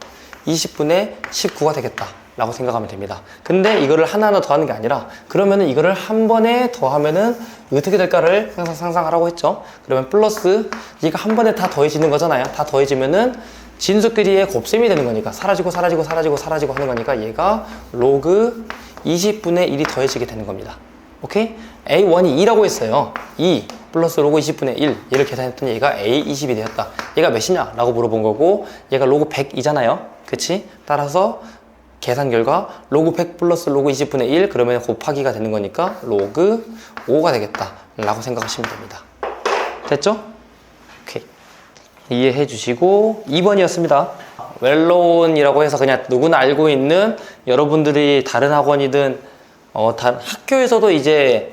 S1: 20분의 19가 되겠다 라고 생각하면 됩니다. 근데 이거를 하나하나 더하는 게 아니라, 그러면은 이거를 한 번에 더하면은 어떻게 될까를 항상 상상하라고 했죠. 그러면 플러스 얘가 한 번에 다 더해지는 거잖아요. 다 더해지면은 진수끼리의 곱셈이 되는 거니까 사라지고 하는 거니까 얘가 로그 20분의 1이 더해지게 되는 겁니다. 오케이? A1이 2라고 했어요. 2 플러스 로그 20분의 1 얘를 계산했더니 얘가 A20이 되었다. 얘가 몇이냐? 라고 물어본 거고, 얘가 로그 100이잖아요. 그치? 따라서 계산 결과 로그 100 플러스 로그 20분의 1 그러면 곱하기가 되는 거니까 로그 5가 되겠다 라고 생각하시면 됩니다. 됐죠? 오케이. 이해해 주시고 2번이었습니다. 웰론이라고 해서 그냥 누구나 알고 있는, 여러분들이 다른 학원이든 다른 학교에서도 이제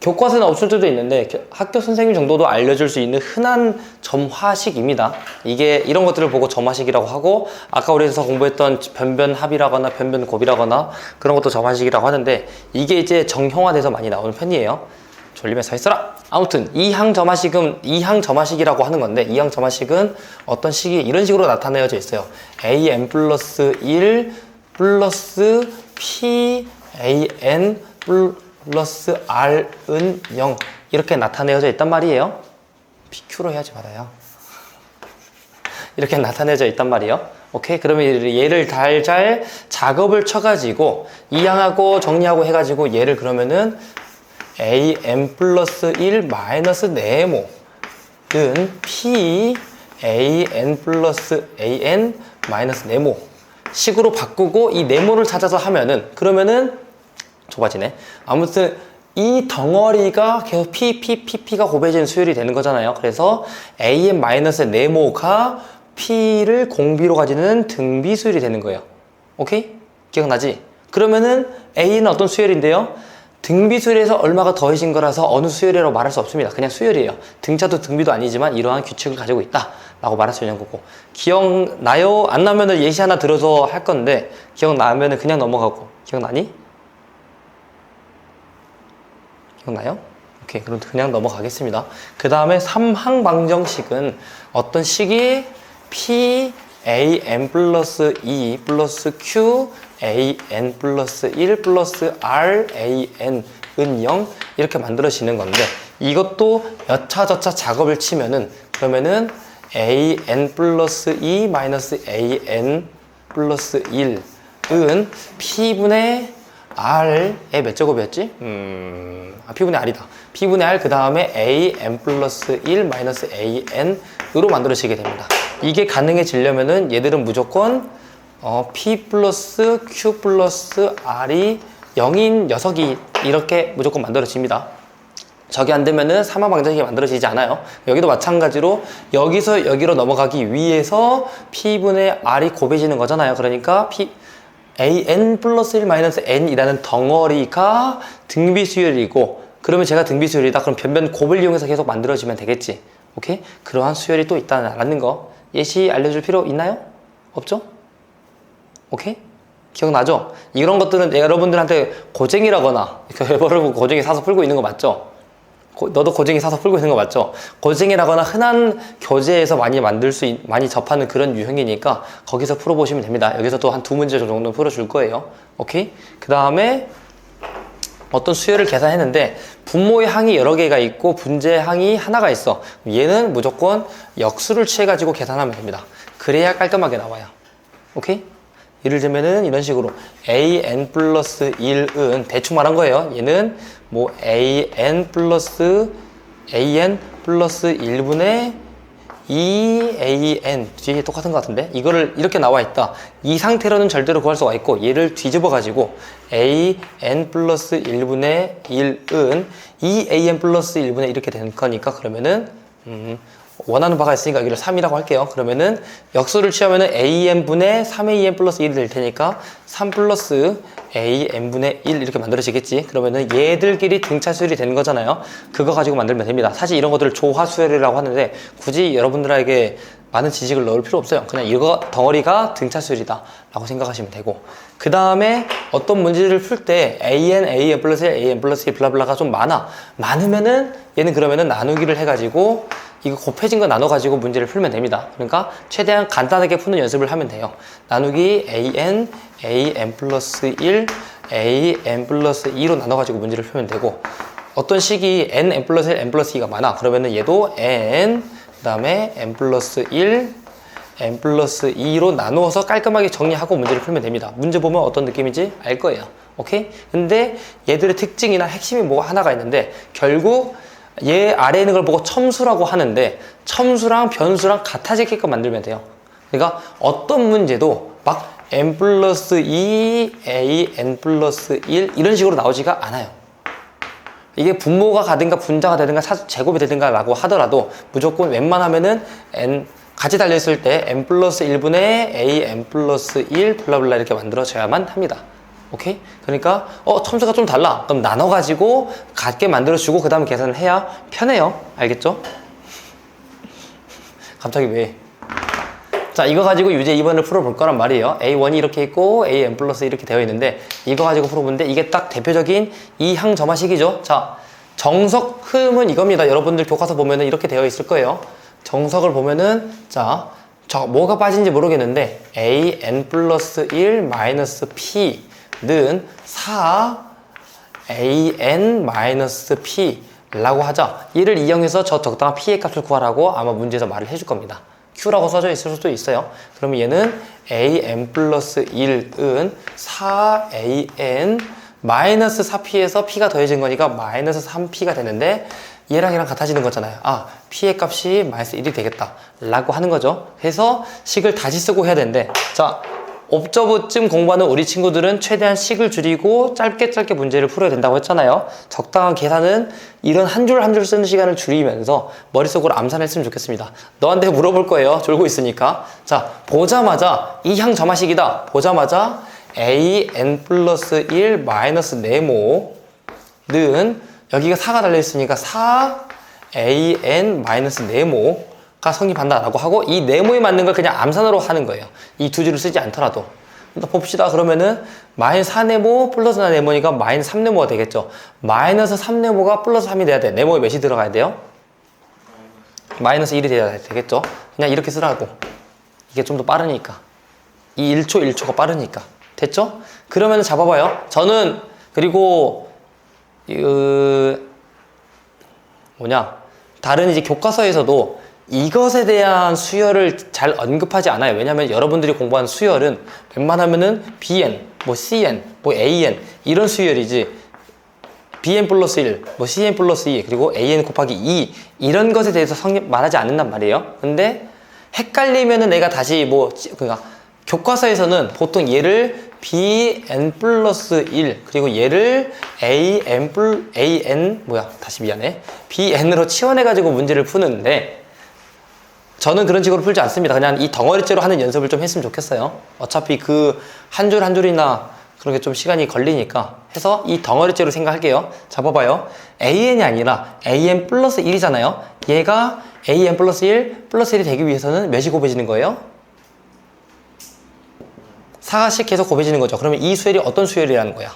S1: 교과서는 없을 때도 있는데 학교 선생님 정도도 알려줄 수 있는 흔한 점화식입니다. 이게 이런 것들을 보고 점화식이라고 하고, 아까 우리에서 공부했던 변변합이라거나 변변곱이라거나 그런 것도 점화식이라고 하는데, 이게 이제 정형화돼서 많이 나오는 편이에요. 졸리면 서 있어라. 아무튼 이항 점화식이라고 하는 건데, 이항 점화식은 어떤 식이 이런 식으로 나타내어져 있어요. an 플러스 1 플러스 p an 플러스 r은 0 이렇게 나타내어져 있단 말이에요. PQ로 해야지 받아요. 이렇게 나타내어져 있단 말이에요. 오케이? 그러면 얘를 잘 작업을 쳐가지고 이항하고 정리하고 해가지고 얘를 그러면은 an 플러스 1 마이너스 네모는 p an 플러스 an 마이너스 네모 식으로 바꾸고, 이 네모를 찾아서 하면은 그러면은 좁아지네. 아무튼 이 덩어리가 계속 PP가 곱해지는 수열이 되는 거잖아요. 그래서 an-네모가 P를 공비로 가지는 등비 수열이 되는 거예요. 오케이? 기억나지? 그러면은 A는 어떤 수열인데요? 등비 수열에서 얼마가 더해진 거라서 어느 수열이라고 말할 수 없습니다. 그냥 수열이에요. 등차도 등비도 아니지만 이러한 규칙을 가지고 있다 라고 말할 수 있는 거고, 기억나요? 안 나면은 예시 하나 들어서 할 건데, 기억나면은 그냥 넘어가고. 기억나니? 기억나요? 오케이, 그럼 그냥 넘어가겠습니다. 그 다음에 삼항방정식은 어떤 식이 p an 플러스 2 플러스 q an 플러스 1 플러스 r an 은 0 이렇게 만들어지는 건데, 이것도 여차저차 작업을 치면은 그러면은 an 플러스 2 마이너스 an 플러스 1은 p분의 r의 몇 제곱이었지? p분의 r이다. p분의 r 그 다음에 an 플러스 1 마이너스 an으로 만들어지게 됩니다. 이게 가능해지려면은 얘들은 무조건 p 플러스 q 플러스 r이 0인 녀석이 이렇게 무조건 만들어집니다. 저게 안 되면은 삼항방정식이 만들어지지 않아요. 여기도 마찬가지로 여기서 여기로 넘어가기 위해서 p분의 r이 곱해지는 거잖아요. 그러니까 an 플러스 1 마이너스 n이라는 덩어리가 등비 수열이고, 그러면 제가 등비 수열이다. 그럼 변변 곱을 이용해서 계속 만들어지면 되겠지. 오케이? 그러한 수열이 또 있다는 거 예시 알려줄 필요 있나요? 없죠? 오케이? 기억나죠? 이런 것들은 여러분들한테 고쟁이라거나, 여러분 고쟁이 사서 풀고 있는 거 맞죠? 너도 고쟁이 사서 풀고 있는 거 맞죠? 고쟁이라거나 흔한 교재에서 많이 접하는 그런 유형이니까 거기서 풀어보시면 됩니다. 여기서 또 한 2문제 정도 풀어줄 거예요. 오케이? 그 다음에 어떤 수열을 계산했는데 분모의 항이 여러 개가 있고 분자의 항이 하나가 있어. 얘는 무조건 역수를 취해가지고 계산하면 됩니다. 그래야 깔끔하게 나와요. 오케이? 예를 들면은 이런 식으로 an 플러스 1은 대충 말한 거예요. 얘는 뭐 an 플러스 1분의 2an 뒤에 똑같은 것 같은데, 이거를 이렇게 나와 있다. 이 상태로는 절대로 구할 수가 있고, 얘를 뒤집어 가지고 an 플러스 1분의 1은 2an 플러스 1분의 이렇게 되는 거니까, 그러면은 원하는 바가 있으니까 여기를 3이라고 할게요. 그러면은 역수를 취하면은 AN분의 3AN 플러스 1이 될 테니까 3 플러스 AN분의 1 이렇게 만들어지겠지. 그러면은 얘들끼리 등차수열이 되는 거잖아요. 그거 가지고 만들면 됩니다. 사실 이런 것들을 조화수열이라고 하는데 굳이 여러분들에게 많은 지식을 넣을 필요 없어요. 그냥 이거 덩어리가 등차수열이다 라고 생각하시면 되고, 그 다음에 어떤 문제를 풀 때 AN 플러스 1, AN 플러스 1 블라블라가 좀 많으면은 얘는 그러면은 나누기를 해가지고 이거 곱해진 거 나눠가지고 문제를 풀면 됩니다. 그러니까 최대한 간단하게 푸는 연습을 하면 돼요. 나누기 AN 플러스 1, AN 플러스 2로 나눠가지고 문제를 풀면 되고, 어떤 식이 N 플러스 1, N 플러스 2가 많아. 그러면은 얘도 N, 그 다음에 N 플러스 1, N 플러스 2로 나누어서 깔끔하게 정리하고 문제를 풀면 됩니다. 문제 보면 어떤 느낌인지 알 거예요. 오케이? 근데 얘들의 특징이나 핵심이 뭐가 하나가 있는데, 결국 얘 아래에 있는 걸 보고 첨수라고 하는데 첨수랑 변수랑 같아지게끔 만들면 돼요. 그러니까 어떤 문제도 막 n 플러스 2, a n 플러스 1 이런 식으로 나오지가 않아요. 이게 분모가 가든가 분자가 되든가 제곱이 되든가 라고 하더라도 무조건 웬만하면은 n 같이 달려있을 때 n 플러스 1분의 a n 플러스 1 블라블라 이렇게 만들어져야만 합니다. 오케이? 그러니까 첨수가 좀 달라. 그럼 나눠가지고 같게 만들어주고 그 다음에 계산을 해야 편해요. 알겠죠? 갑자기 왜? 자, 이거 가지고 유제 2번을 풀어볼 거란 말이에요. A1이 이렇게 있고 AN 플러스 이렇게 되어 있는데 이거 가지고 풀어보는데 이게 딱 대표적인 이항점화식이죠. 자, 정석 흐름은 이겁니다. 여러분들 교과서 보면은 이렇게 되어 있을 거예요. 정석을 보면은 자, 뭐가 빠진지 모르겠는데 AN 플러스 1 마이너스 P 는 4AN-P 라고 하자. 얘를 이용해서 저 적당한 P의 값을 구하라고 아마 문제에서 말을 해줄 겁니다. Q라고 써져 있을 수도 있어요. 그러면 얘는 AN 플러스 1은 4AN 마이너스 4P에서 P가 더해진 거니까 마이너스 3P가 되는데 얘랑 얘랑 같아지는 거잖아요. 아, P의 값이 마이너스 1이 되겠다 라고 하는 거죠. 그래서 식을 다시 쓰고 해야 되는데, 자, 옵저브쯤 공부하는 우리 친구들은 최대한 식을 줄이고 짧게 문제를 풀어야 된다고 했잖아요. 적당한 계산은 이런 한 줄 한 줄 쓰는 시간을 줄이면서 머릿속으로 암산했으면 좋겠습니다. 너한테 물어볼 거예요. 졸고 있으니까. 자, 보자마자 이항점화식이다. 보자마자 AN 플러스 1 마이너스 네모는 여기가 4가 달려있으니까 4AN 마이너스 네모 가 성립한다라고 하고, 이 네모에 맞는 걸 그냥 암산으로 하는 거예요. 이 두 줄을 쓰지 않더라도. 봅시다. 그러면은 마이너스 4네모 플러스 4네모니까 마이너스 3네모가 되겠죠. 마이너스 3네모가 플러스 3이 돼야 돼. 네모에 몇이 들어가야 돼요? 마이너스 1이 돼야 되겠죠. 그냥 이렇게 쓰라고. 이게 좀 더 빠르니까. 이 1초가 빠르니까. 됐죠? 그러면 잡아봐요. 저는 그리고 다른 이제 교과서에서도 이것에 대한 수열을 잘 언급하지 않아요. 왜냐면 여러분들이 공부한 수열은 웬만하면은 BN, 뭐 CN, 뭐 AN 이런 수열이지, BN 플러스 1, 뭐 CN 플러스 2, 그리고 AN 곱하기 2 이런 것에 대해서 말하지 않는단 말이에요. 근데 헷갈리면은 내가 다시 그러니까 교과서에서는 보통 얘를 BN 플러스 1 그리고 얘를 BN으로 치환해가지고 문제를 푸는데, 저는 그런 식으로 풀지 않습니다. 그냥 이 덩어리째로 하는 연습을 좀 했으면 좋겠어요. 어차피 그 한 줄 한 줄이나 그런 게 좀 시간이 걸리니까 해서 이 덩어리째로 생각할게요. 잡아봐요. AN이 아니라 AN 플러스 1이잖아요. 얘가 AN 플러스 1 플러스 1이 되기 위해서는 몇이 곱해지는 거예요? 4씩 계속 곱해지는 거죠. 그러면 이 수열이 어떤 수열이라는 거야?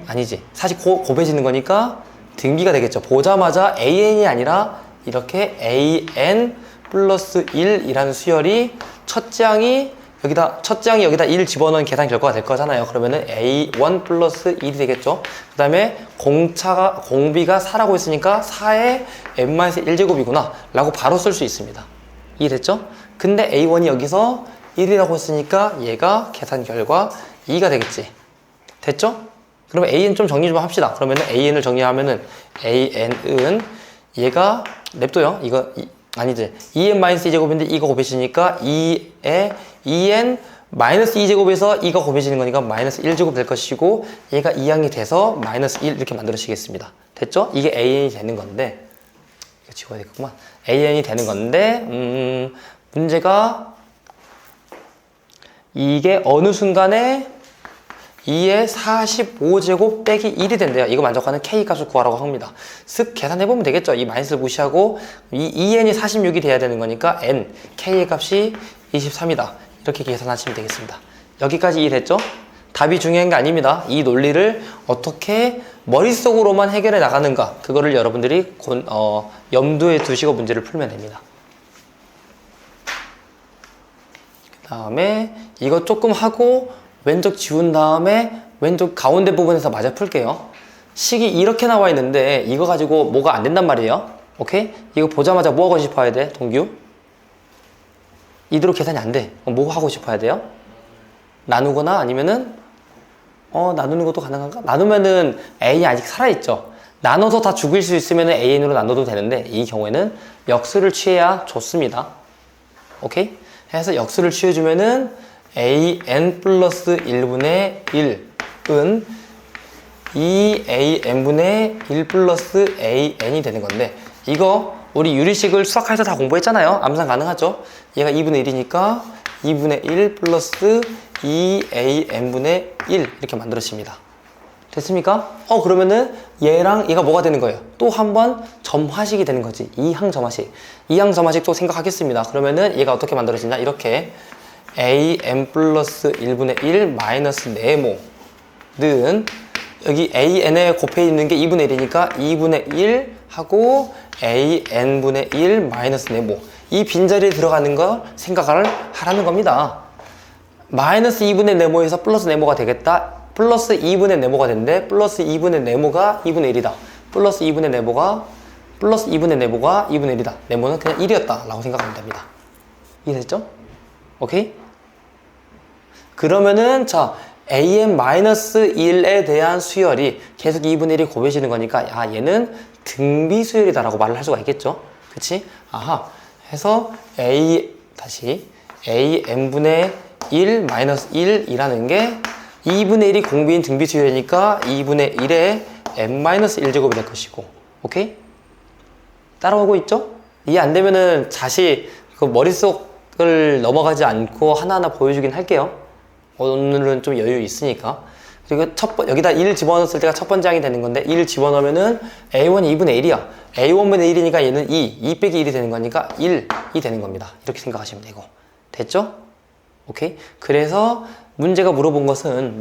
S1: 아니지. 사실 곱해지는 거니까 등비가 되겠죠. 보자마자 AN이 아니라 이렇게 AN 플러스 1이라는 수열이 첫 장이 여기다 1 집어넣은 계산 결과가 될 거잖아요. 그러면은 A1 플러스 1이 되겠죠. 그 다음에 공비가 4라고 했으니까 4의 n-1제곱이구나 라고 바로 쓸 수 있습니다. 이해됐죠? 근데 A1이 여기서 1이라고 했으니까 얘가 계산 결과 2가 되겠지. 됐죠? 그러면 AN 좀 정리 좀 합시다. 그러면은 AN을 정리하면은 AN은 얘가 냅둬요. 이거 아니지. 2n-2제곱인데 이거 곱해지니까 2n 마이너스 2제곱에서 이거 곱해지는 거니까 마이너스 1제곱 될 것이고, 얘가 2항이 돼서 마이너스 1 이렇게 만들어지겠습니다. 됐죠? 이게 AN이 되는 건데 지워야 되겠구만. AN이 되는 건데, 문제가 이게 어느 순간에 2의 45제곱 빼기 1이 된대요. 이거 만족하는 K 값을 구하라고 합니다. 쓱 계산해보면 되겠죠. 이 마이너스를 무시하고 이 2n이 46이 돼야 되는 거니까 n, K의 값이 23이다. 이렇게 계산하시면 되겠습니다. 여기까지 이해됐죠? 답이 중요한 게 아닙니다. 이 논리를 어떻게 머릿속으로만 해결해 나가는가, 그거를 여러분들이 염두에 두시고 문제를 풀면 됩니다. 그 다음에 이거 조금 하고 왼쪽 지운 다음에 왼쪽 가운데 부분에서 마저 풀게요. 식이 이렇게 나와 있는데 이거 가지고 뭐가 안 된단 말이에요. 오케이? 이거 보자마자 뭐 하고 싶어야 돼? 동규? 이대로 계산이 안 돼. 뭐 하고 싶어야 돼요? 나누거나 아니면은 나누는 것도 가능한가? 나누면은 A이 아직 살아있죠. 나눠서 다 죽일 수 있으면 AN으로 나눠도 되는데 이 경우에는 역수를 취해야 좋습니다. 오케이? 해서 역수를 취해주면은 AN 플러스 1분의 1은 2AN분의 1 플러스 AN이 되는 건데, 이거 우리 유리식을 수학할때 다 공부했잖아요. 암산 가능하죠? 얘가 2분의 1이니까 2분의 1 플러스 2AN분의 1 이렇게 만들어집니다. 됐습니까? 그러면은 얘랑 얘가 뭐가 되는 거예요? 또 한 번 점화식이 되는 거지. 이항 점화식. 이항 점화식 또 생각하겠습니다. 그러면은 얘가 어떻게 만들어지냐? 이렇게 AN 플러스 1분의 1 마이너스 4모는 여기 AN에 곱해 있는 게 2분의 1이니까 2분의 1 하고 AN분의 1 마이너스 4모. 이 빈자리에 들어가는 거 생각을 하라는 겁니다. 마이너스 2분의 4모에서 플러스 4모가 되겠다. 플러스 2분의 4모가 된대. 플러스 2분의 4모가 2분의 1이다. 플러스 2분의 4모가 플러스 2분의 4모가 2분의 1이다. 4모는 그냥 1이었다 라고 생각하면 됩니다. 이해됐죠? 오케이? 그러면은 자 AN-1에 대한 수열이 계속 2분의 1이 곱해지는 거니까 얘는 등비 수열이다 라고 말을 할 수가 있겠죠? 그치? 아하. 해서 다시 AN분의 1 마이너스 1이라는 게 2분의 1이 공비인 등비 수열이니까 2분의 1에 n-1제곱이 될 것이고. 오케이? 따라오고 있죠? 이해 안 되면은 다시 그 머릿속을 넘어가지 않고 하나하나 보여주긴 할게요. 오늘은 좀 여유 있으니까. 그리고 여기다 1 집어넣었을 때가 첫 번째 항이 되는 건데 1 집어넣으면은 A1이 2분의 1이야. A1분의 1이니까 얘는 2 빼기 1이 되는 거니까 1이 되는 겁니다. 이렇게 생각하시면 되고. 됐죠? 오케이? 그래서 문제가 물어본 것은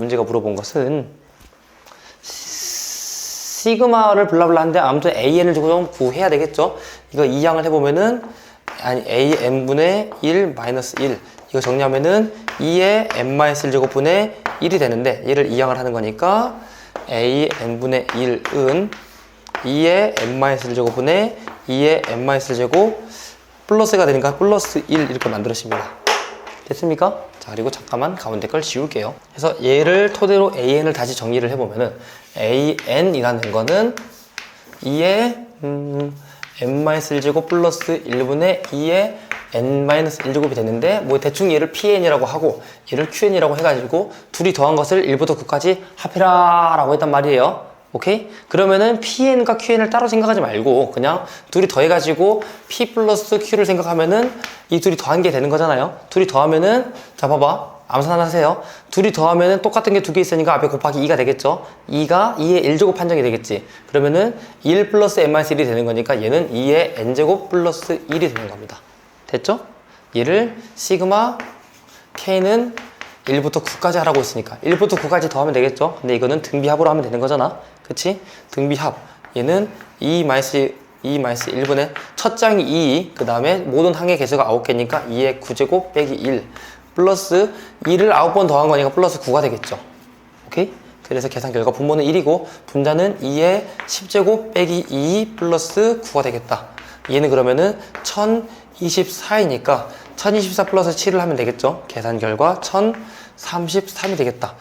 S1: 시그마를 블라블라 하는데 아무튼 AN을 좀 구해야 되겠죠? 이거 2항을 해보면은 AN분의 1 마이너스 1 이거 정리하면은 2의 n-1제곱분의 1이 되는데 얘를 2항을 하는 거니까 AN분의 1은 2의 n-1제곱분의 2의 n-1제곱 플러스가 되니까 플러스 1 이렇게 만들어집니다. 됐습니까? 자, 그리고 잠깐만 가운데 걸 지울게요. 그래서 얘를 토대로 AN을 다시 정리를 해보면은 AN이라는 거는 2의 n-1제곱 플러스 1분의 2의 n-1제곱이 되는데 뭐 대충 얘를 PN이라고 하고 얘를 QN이라고 해가지고 둘이 더한 것을 1부터 9까지 합해라 라고 했단 말이에요. 오케이? 그러면은 PN과 QN을 따로 생각하지 말고 그냥 둘이 더해가지고 P 플러스 Q를 생각하면은 이 둘이 더한 게 되는 거잖아요. 둘이 더하면은 자 봐봐. 암산 하세요. 둘이 더하면은 똑같은 게 두 개 있으니까 앞에 곱하기 2가 되겠죠. 2가 2의 1제곱 판정이 되겠지. 그러면은 1 플러스 n-1이 되는 거니까 얘는 2의 n제곱 플러스 1이 되는 겁니다. 됐죠? 얘를 시그마 K는 1부터 9까지 하라고 했으니까 1부터 9까지 더하면 되겠죠? 근데 이거는 등비합으로 하면 되는 거잖아. 그치? 등비합. 얘는 2-1분의 첫 장이 2, 그 다음에 모든 항의 개수가 9개니까 2의 9제곱 빼기 1 플러스 2를 9번 더한 거니까 플러스 9가 되겠죠. 오케이? 그래서 계산 결과 분모는 1이고 분자는 2의 10제곱 빼기 2 플러스 9가 되겠다. 얘는 그러면은 1024이니까 1024 플러스 7을 하면 되겠죠. 계산 결과 1033이 되겠다.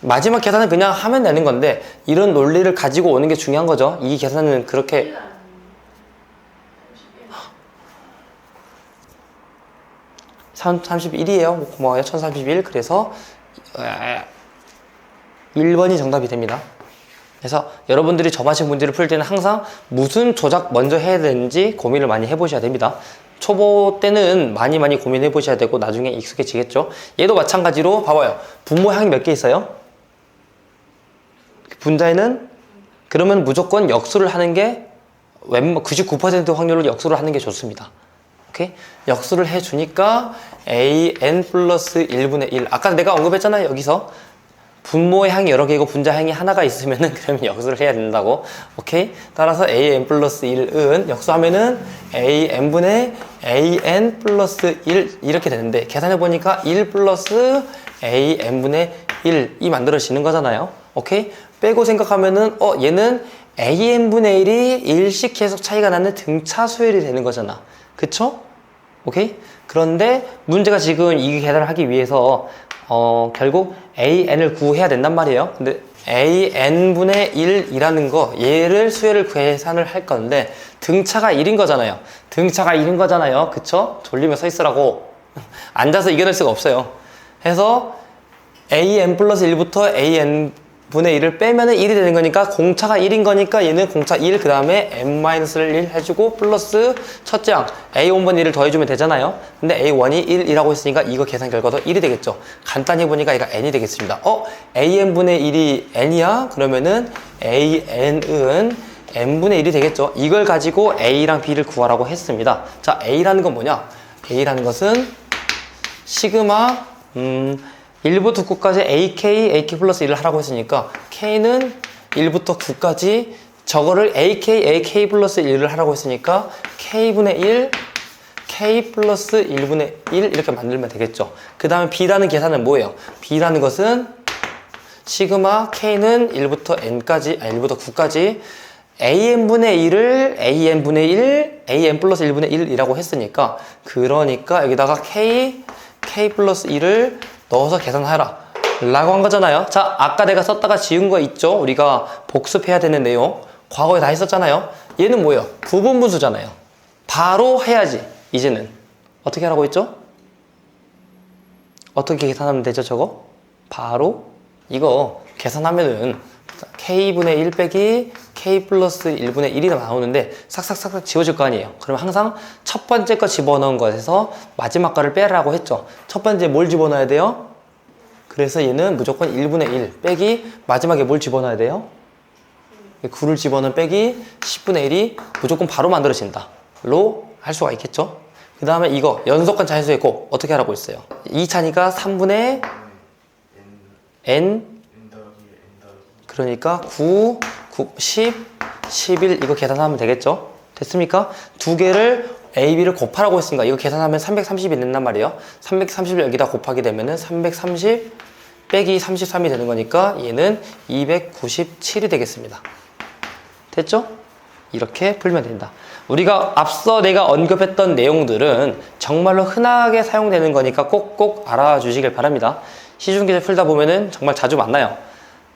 S1: 마지막 계산은 그냥 하면 되는 건데 이런 논리를 가지고 오는 게 중요한 거죠. 이 계산은 그렇게 31이에요. 고마워요. 1031. 그래서 1번이 정답이 됩니다. 그래서 여러분들이 저반식 문제를 풀 때는 항상 무슨 조작 먼저 해야 되는지 고민을 많이 해보셔야 됩니다. 초보 때는 많이 고민해 보셔야 되고 나중에 익숙해지겠죠. 얘도 마찬가지로 봐봐요. 분모항이 몇 개 있어요? 분자에는 그러면 무조건 역수를 하는 게 99% 확률로 역수를 하는 게 좋습니다. 오케이? 역수를 해주니까 an 플러스 1분의 1. 아까 내가 언급했잖아요. 여기서 분모의 항이 여러 개이고 분자 항이 하나가 있으면은 그러면 역수를 해야 된다고. 오케이? 따라서 an 플러스 1은 역수하면은 an분의 an 플러스 1 이렇게 되는데 계산해 보니까 1 플러스 an분의 1이 만들어지는 거잖아요. 오케이? 빼고 생각하면은 얘는 an분의 1이 1씩 계속 차이가 나는 등차 수열이 되는 거잖아. 그쵸? 오케이? 그런데 문제가 지금 이 계산을 하기 위해서 결국 an을 구해야 된단 말이에요. 근데 an분의 1이라는 거 얘를 수열을 계산을 할 건데 등차가 1인 거잖아요. 등차가 1인 거잖아요. 그쵸? 돌리며 서 있으라고. 앉아서 이겨낼 수가 없어요. 해서 an 플러스 1부터 an분의 1을 빼면은 1이 되는 거니까 공차가 1인 거니까 얘는 공차 1, 그 다음에 n-를 1 해주고 플러스 첫째 항 a1번 1을 더해주면 되잖아요. 근데 a1이 1이라고 했으니까 이거 계산 결과도 1이 되겠죠. 간단히 보니까 얘가 n이 되겠습니다. an분의 1이 n이야? 그러면은 an은 n분의 1이 되겠죠. 이걸 가지고 a랑 b를 구하라고 했습니다. 자, a라는 건 뭐냐? a라는 것은 시그마 1부터 9까지 AK 플러스 1을 하라고 했으니까 K는 1부터 9까지 저거를 AK 플러스 1을 하라고 했으니까 K분의 1, K 플러스 1분의 1 이렇게 만들면 되겠죠. 그 다음에 B라는 계산은 뭐예요? B라는 것은 시그마 K는 1부터 N까지, 1부터 9까지 AN분의 1을 AN분의 1, AN 플러스 1분의 1이라고 했으니까 그러니까 여기다가 K 플러스 1을 넣어서 계산하라 라고 한 거잖아요. 자, 아까 내가 썼다가 지운 거 있죠? 우리가 복습해야 되는 내용 과거에 다 했었잖아요. 얘는 뭐예요? 부분분수잖아요. 바로 해야지. 이제는 어떻게 하라고 했죠? 어떻게 계산하면 되죠? 저거? 바로 이거 계산하면은 K분의 1 빼기 K 플러스 1분의 1이 나오는데 싹싹싹 지워질 거 아니에요. 그럼 항상 첫 번째 거 집어넣은 것에서 마지막 거를 빼라고 했죠. 첫 번째 뭘 집어넣어야 돼요? 그래서 얘는 무조건 1분의 1 빼기 마지막에 뭘 집어넣어야 돼요? 9를 집어넣은 빼기 10분의 1이 무조건 바로 만들어진다 로 할 수가 있겠죠. 그 다음에 이거 연속한 자연수의 곱 어떻게 하라고 했어요? 2차니까 3분의 n 그러니까 9, 10, 11 이거 계산하면 되겠죠? 됐습니까? 두 개를 A, B를 곱하라고 했으니까 이거 계산하면 330이 된단 말이에요. 330을 여기다 곱하게 되면은 330 빼기 33이 되는 거니까 얘는 297이 되겠습니다. 됐죠? 이렇게 풀면 된다. 우리가 앞서 내가 언급했던 내용들은 정말로 흔하게 사용되는 거니까 꼭꼭 알아주시길 바랍니다. 시중계제 풀다 보면은 정말 자주 만나요.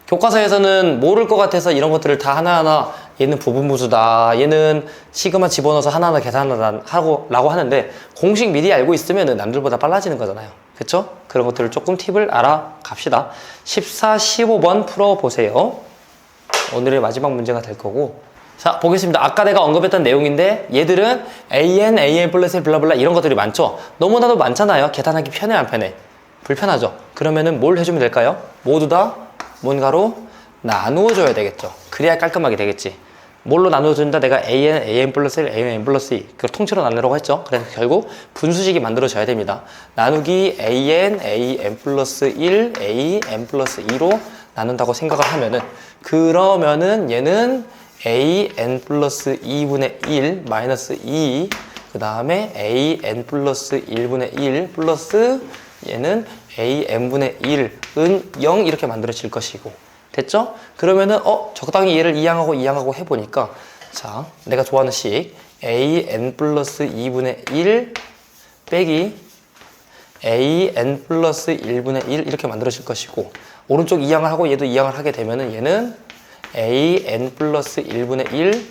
S1: 교과서에서는 모를 것 같아서 이런 것들을 다 하나하나 얘는 부분분수다, 얘는 시그마 집어넣어서 하나하나 계산하라 라고 하는데 공식 미리 알고 있으면 남들보다 빨라지는 거잖아요. 그쵸? 그런 것들을 조금 팁을 알아갑시다. 14, 15번 풀어보세요. 오늘의 마지막 문제가 될 거고. 자, 보겠습니다. 아까 내가 언급했던 내용인데 얘들은 AN 플러스 블라블라 이런 것들이 많죠? 너무나도 많잖아요. 계산하기 편해 안 편해? 불편하죠? 그러면은 뭘 해주면 될까요? 모두 다 뭔가로 나누어줘야 되겠죠. 그래야 깔끔하게 되겠지. 뭘로 나누어준다? 내가 AN 플러스 1, AN 플러스 2 그걸 통째로 나누라고 했죠. 그래서 결국 분수식이 만들어져야 됩니다. 나누기 AN 플러스 1, AN 플러스 2로 나눈다고 생각을 하면은 그러면은 얘는 AN 플러스 2분의 1 마이너스 2 그 다음에 AN 플러스 1분의 1 플러스 얘는 AN분의 1은 0 이렇게 만들어질 것이고 됐죠? 그러면은 적당히 얘를 이항하고 해보니까 자 내가 좋아하는 식 AN 플러스 2분의 1 빼기 AN 플러스 1분의 1 이렇게 만들어질 것이고 오른쪽 이항을 하고 얘도 이항을 하게 되면은 얘는 AN 플러스 1분의 1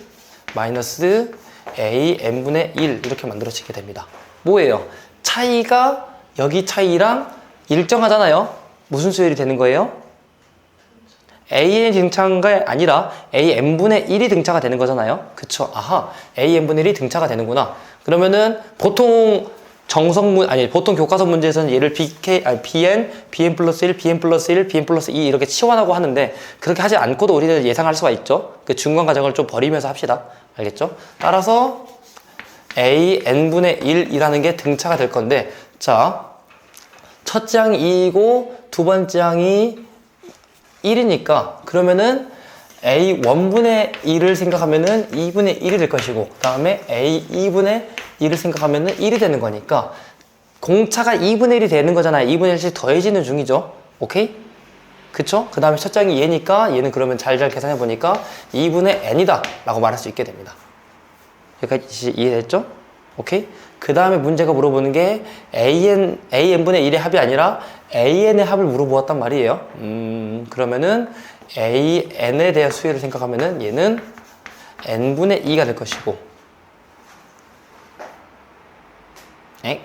S1: 마이너스 AN분의 1 이렇게 만들어지게 됩니다. 뭐예요? 차이가 여기 차이랑 일정하잖아요. 무슨 수열이 되는 거예요? an이 등차한 게 아니라 an분의 1이 등차가 되는 거잖아요. 그쵸? 아하, an분의 1이 등차가 되는구나. 그러면은 보통 보통 교과서 문제에서는 얘를 bn 플러스 1, bn 플러스 1, bn 플러스 2 이렇게 치환하고 하는데 그렇게 하지 않고도 우리는 예상할 수가 있죠. 그 중간 과정을 좀 버리면서 합시다. 알겠죠? 따라서 an분의 1이라는 게 등차가 될 건데, 자, 첫째 항이 2이고 두 번째 항이 1이니까 그러면은 a1분의 1을 생각하면은 2분의 1이 될 것이고, 그 다음에 a2분의 1을 생각하면은 1이 되는 거니까 공차가 2분의 1이 되는 거잖아요. 2분의 1씩 더해지는 중이죠. 오케이? 그쵸? 그 다음에 첫째 항이 얘니까 얘는 그러면 잘 계산해 보니까 2분의 n이다 라고 말할 수 있게 됩니다. 여기까지 이해됐죠? 오케이? 그 다음에 문제가 물어보는 게 an분의 1의 합이 아니라 an의 합을 물어보았단 말이에요. 그러면은 an에 대한 수열을 생각하면은 얘는 n분의 2가 될 것이고,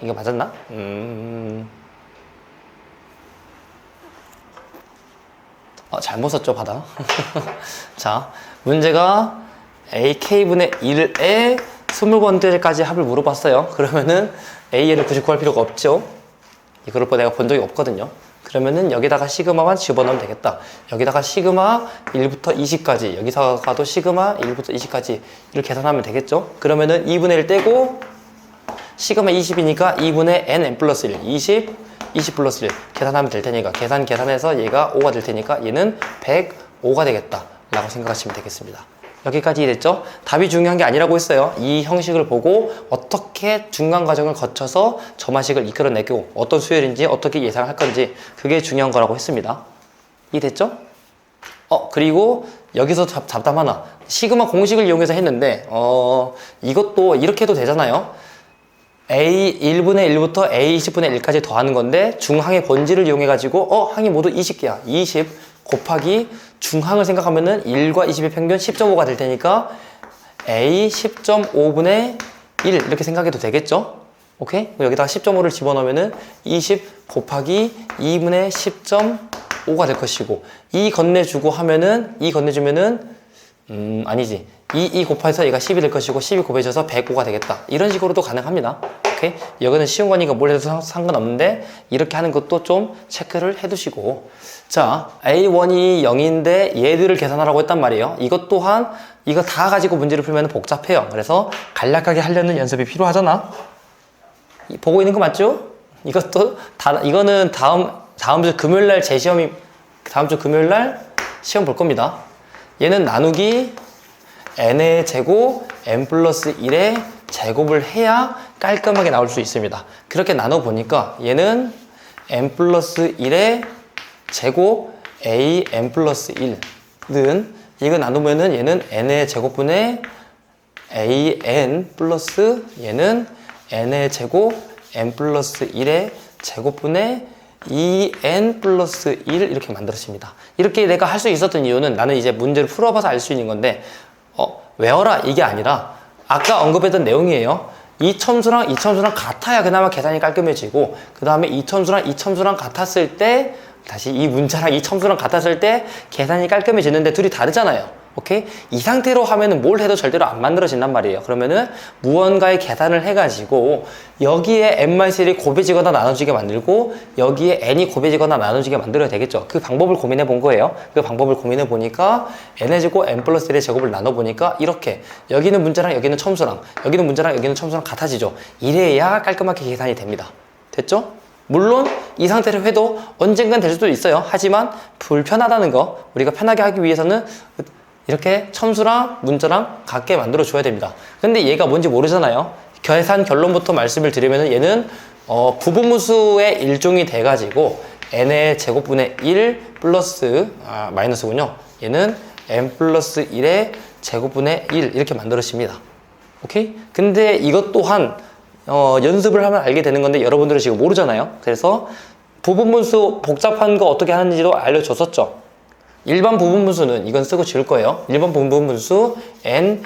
S1: 이거 맞았나? 잘못 썼죠, 바다. 자, 문제가 ak분의 1에 20번째까지 합을 물어봤어요. 그러면은 an을 굳이 구할 필요가 없죠. 이걸 내가 본 적이 없거든요. 그러면은 여기다가 시그마만 집어넣으면 되겠다. 여기다가 시그마 1부터 20까지, 여기다가도 시그마 1부터 20까지 이를 계산하면 되겠죠. 그러면은 2분의 1 떼고 시그마 20이니까 2분의 n 플러스 1, 20 플러스 1 계산하면 될 테니까 계산해서 얘가 5가 될 테니까 얘는 105가 되겠다 라고 생각하시면 되겠습니다. 여기까지 이해됐죠? 답이 중요한 게 아니라고 했어요. 이 형식을 보고 어떻게 중간 과정을 거쳐서 점화식을 이끌어내고 어떤 수열인지 어떻게 예상할 건지 그게 중요한 거라고 했습니다. 이해됐죠? 그리고 여기서 잡담 하나. 시그마 공식을 이용해서 했는데 이것도 이렇게 해도 되잖아요. a 1분의 1부터 a 20분의 1까지 더하는 건데 중항의 번지를 이용해 가지고 항이 모두 20개야. 20 곱하기 중항을 생각하면은 1과 20의 평균 10.5가 될 테니까 a 10.5분의 1 이렇게 생각해도 되겠죠? 오케이? 여기다가 10.5를 집어넣으면은 20 곱하기 2분의 10.5가 될 것이고, 이 건네주면은 아니지. 2 곱해서 얘가 10이 될 것이고 10이 곱해져서 105가 되겠다. 이런 식으로도 가능합니다. 오케이? 여기는 쉬운 거니까 뭘 해도 상관없는데 이렇게 하는 것도 좀 체크를 해두시고, 자, A1이 0인데 얘들을 계산하라고 했단 말이에요. 이것 또한 이거 다 가지고 문제를 풀면 복잡해요. 그래서 간략하게 하려는 연습이 필요하잖아. 보고 있는 거 맞죠? 이거는 다음 주 금요일날 다음 주 금요일날 시험 볼 겁니다. 얘는 나누기 n의 제곱 n 플러스 1의 제곱을 해야 깔끔하게 나올 수 있습니다. 그렇게 나눠보니까 얘는 n 플러스 1의 제곱 a n 플러스 1는 이거 나누면은 얘는 n의 제곱분의 a n 플러스 얘는 n의 제곱 n 플러스 1의 제곱분의 2n 플러스 1 이렇게 만들어집니다. 이렇게 내가 할 수 있었던 이유는 나는 이제 문제를 풀어봐서 알 수 있는 건데 외워라 이게 아니라 아까 언급했던 내용이에요. 이 첨수랑 이 첨수랑 같아야 그나마 계산이 깔끔해지고, 그 다음에 이 첨수랑 이 첨수랑 같았을 때 다시 이 문자랑 이 첨수랑 같았을 때 계산이 깔끔해지는데 둘이 다르잖아요. 오케이? 이 상태로 하면은 뭘 해도 절대로 안 만들어진단 말이에요. 그러면은 무언가의 계산을 해가지고 여기에 n-1이 곱해지거나 나눠지게 만들고 여기에 n이 곱해지거나 나눠지게 만들어야 되겠죠. 그 방법을 고민해 본 거예요. 그 방법을 고민해 보니까 n의 제곱 n 플러스 1의 제곱을 나눠 보니까 이렇게 여기는 문자랑 여기는 첨수랑 여기는 문자랑 여기는 첨수랑 같아지죠. 이래야 깔끔하게 계산이 됩니다. 됐죠? 물론 이 상태로 해도 언젠간 될 수도 있어요. 하지만 불편하다는 거, 우리가 편하게 하기 위해서는 이렇게 첨수랑 문자랑 같게 만들어 줘야 됩니다. 근데 얘가 뭔지 모르잖아요. 계산 결론부터 말씀을 드리면 얘는 부분무수의 일종이 돼가지고 n의 제곱분의 1 플러스 마이너스군요. 얘는 n 플러스 1의 제곱분의 1 이렇게 만들어집니다. 오케이? 근데 이것 또한 연습을 하면 알게 되는 건데 여러분들은 지금 모르잖아요. 그래서 부분분수 복잡한 거 어떻게 하는지도 알려줬었죠. 일반 부분분수는 이건 쓰고 지울 거예요. 일반 부분분수 n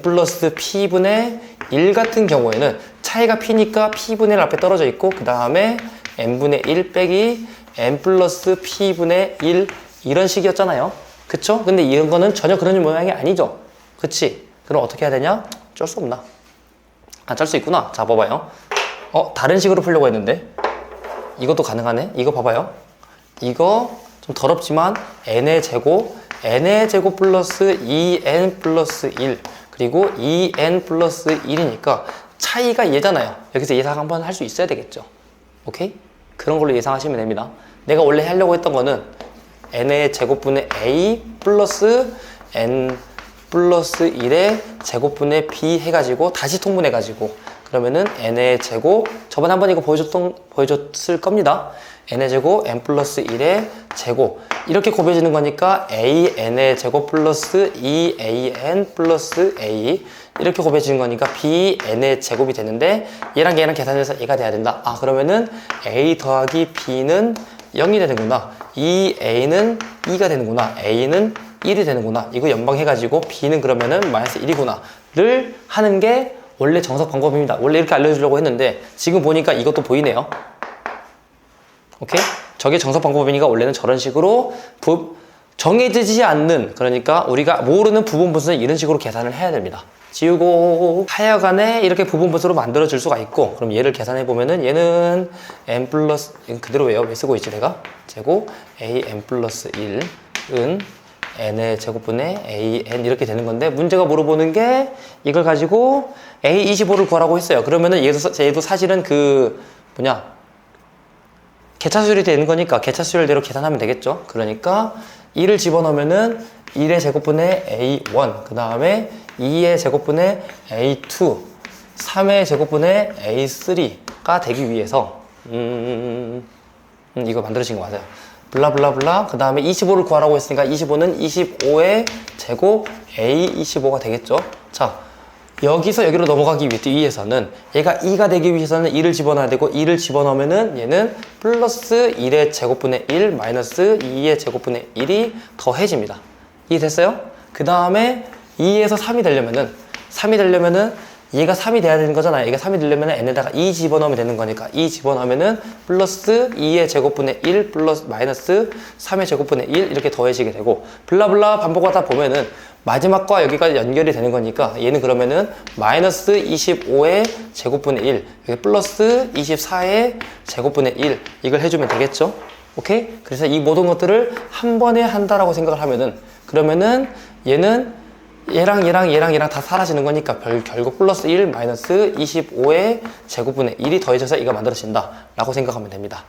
S1: 플러스 p분의 1 같은 경우에는 차이가 p니까 p분의 1 앞에 떨어져 있고 그 다음에 n분의 1 빼기 n 플러스 p분의 1 이런 식이었잖아요. 그쵸? 근데 이런 거는 전혀 그런 모양이 아니죠. 그치? 그럼 어떻게 해야 되냐? 쩔 수 없나? 아, 쩔 수 있구나. 자, 봐봐요. 다른 식으로 풀려고 했는데 이것도 가능하네. 이거 봐봐요. 이거 좀 더럽지만 n의 제곱 플러스 2n 플러스 1 그리고 2n 플러스 1이니까 차이가 얘잖아요. 여기서 예상 한번 할 수 있어야 되겠죠. 오케이? 그런 걸로 예상하시면 됩니다. 내가 원래 하려고 했던 거는 n의 제곱분의 a 플러스 n 플러스 1의 제곱분의 b 해가지고 다시 통분해가지고 그러면은 n의 제곱 저번에 한번 이거 보여줬을 겁니다. n의 제곱 n 플러스 1의 제곱 이렇게 곱해지는 거니까 an의 제곱 플러스 2an 플러스 a 이렇게 곱해지는 거니까 bn의 제곱이 되는데 얘랑 얘랑 계산해서 얘가 돼야 된다. 아 그러면은 a 더하기 b는 0이 되는구나. 2a는 2가 되는구나. a는 1이 되는구나. 이거 연방해가지고 b는 그러면은 마이너스 1이구나 를 하는 게 원래 정석 방법입니다. 원래 이렇게 알려주려고 했는데 지금 보니까 이것도 보이네요. 오케이? 저게 정석 방법이니까 원래는 저런 식으로 정해지지 않는 그러니까 우리가 모르는 부분분수는 이런 식으로 계산을 해야 됩니다. 지우고 하여간에 이렇게 부분분수로 만들어 줄 수가 있고 그럼 얘를 계산해 보면은 얘는 n 플러스 그대로예요. 왜 쓰고 있지 내가? 제곱 an 플러스 1은 n의 제곱분의 an 이렇게 되는 건데 문제가 물어보는 게 이걸 가지고 a25를 구하라고 했어요. 그러면은 얘도 사실은 개차수열이 되는 거니까 개차수열대로 계산하면 되겠죠. 그러니까 2를 집어넣으면은 1의 제곱분의 a1 그 다음에 2의 제곱분의 a2 3의 제곱분의 a3가 되기 위해서 이거 만들어진 거 맞아요. 블라블라블라 그 다음에 25를 구하라고 했으니까 25는 25의 제곱 a25가 되겠죠. 자 여기서 여기로 넘어가기 위해서는 얘가 2가 되기 위해서는 2를 집어넣어야 되고 2를 집어넣으면은 얘는 플러스 1의 제곱분의 1 마이너스 2의 제곱분의 1이 더해집니다. 이해됐어요? 그 다음에 2에서 3이 되려면은 얘가 3이 돼야 되는 거잖아요. 얘가 3이 되려면 n에다가 2 집어넣으면 되는 거니까 2 집어넣으면은 플러스 2의 제곱분의 1 플러스 마이너스 3의 제곱분의 1 이렇게 더해지게 되고 블라블라 반복하다 보면은 마지막과 여기가 연결이 되는 거니까 얘는 그러면은 마이너스 25의 제곱분의 1 여기 플러스 24의 제곱분의 1 이걸 해주면 되겠죠. 오케이? 그래서 이 모든 것들을 한 번에 한다라고 생각을 하면은 그러면은 얘는 얘랑 다 사라지는 거니까 결국 플러스 1 마이너스 25의 제곱분의 1이 더해져서 이가 만들어진다 라고 생각하면 됩니다.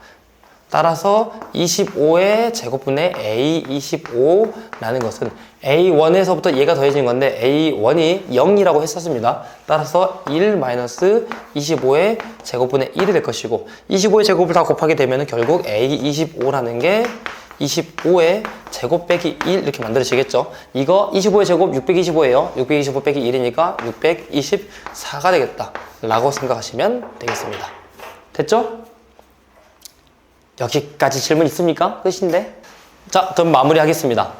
S1: 따라서 25의 제곱분의 A25라는 것은 A1에서부터 얘가 더해진 건데 A1이 0이라고 했었습니다. 따라서 1 마이너스 25의 제곱분의 1이 될 것이고 25의 제곱을 다 곱하게 되면 결국 A25라는 게 25의 제곱 빼기 1 이렇게 만들어지겠죠. 이거 25의 제곱 625예요. 625 빼기 1이니까 624가 되겠다 라고 생각하시면 되겠습니다. 됐죠? 여기까지 질문 있습니까? 끝인데? 자, 그럼 마무리 하겠습니다.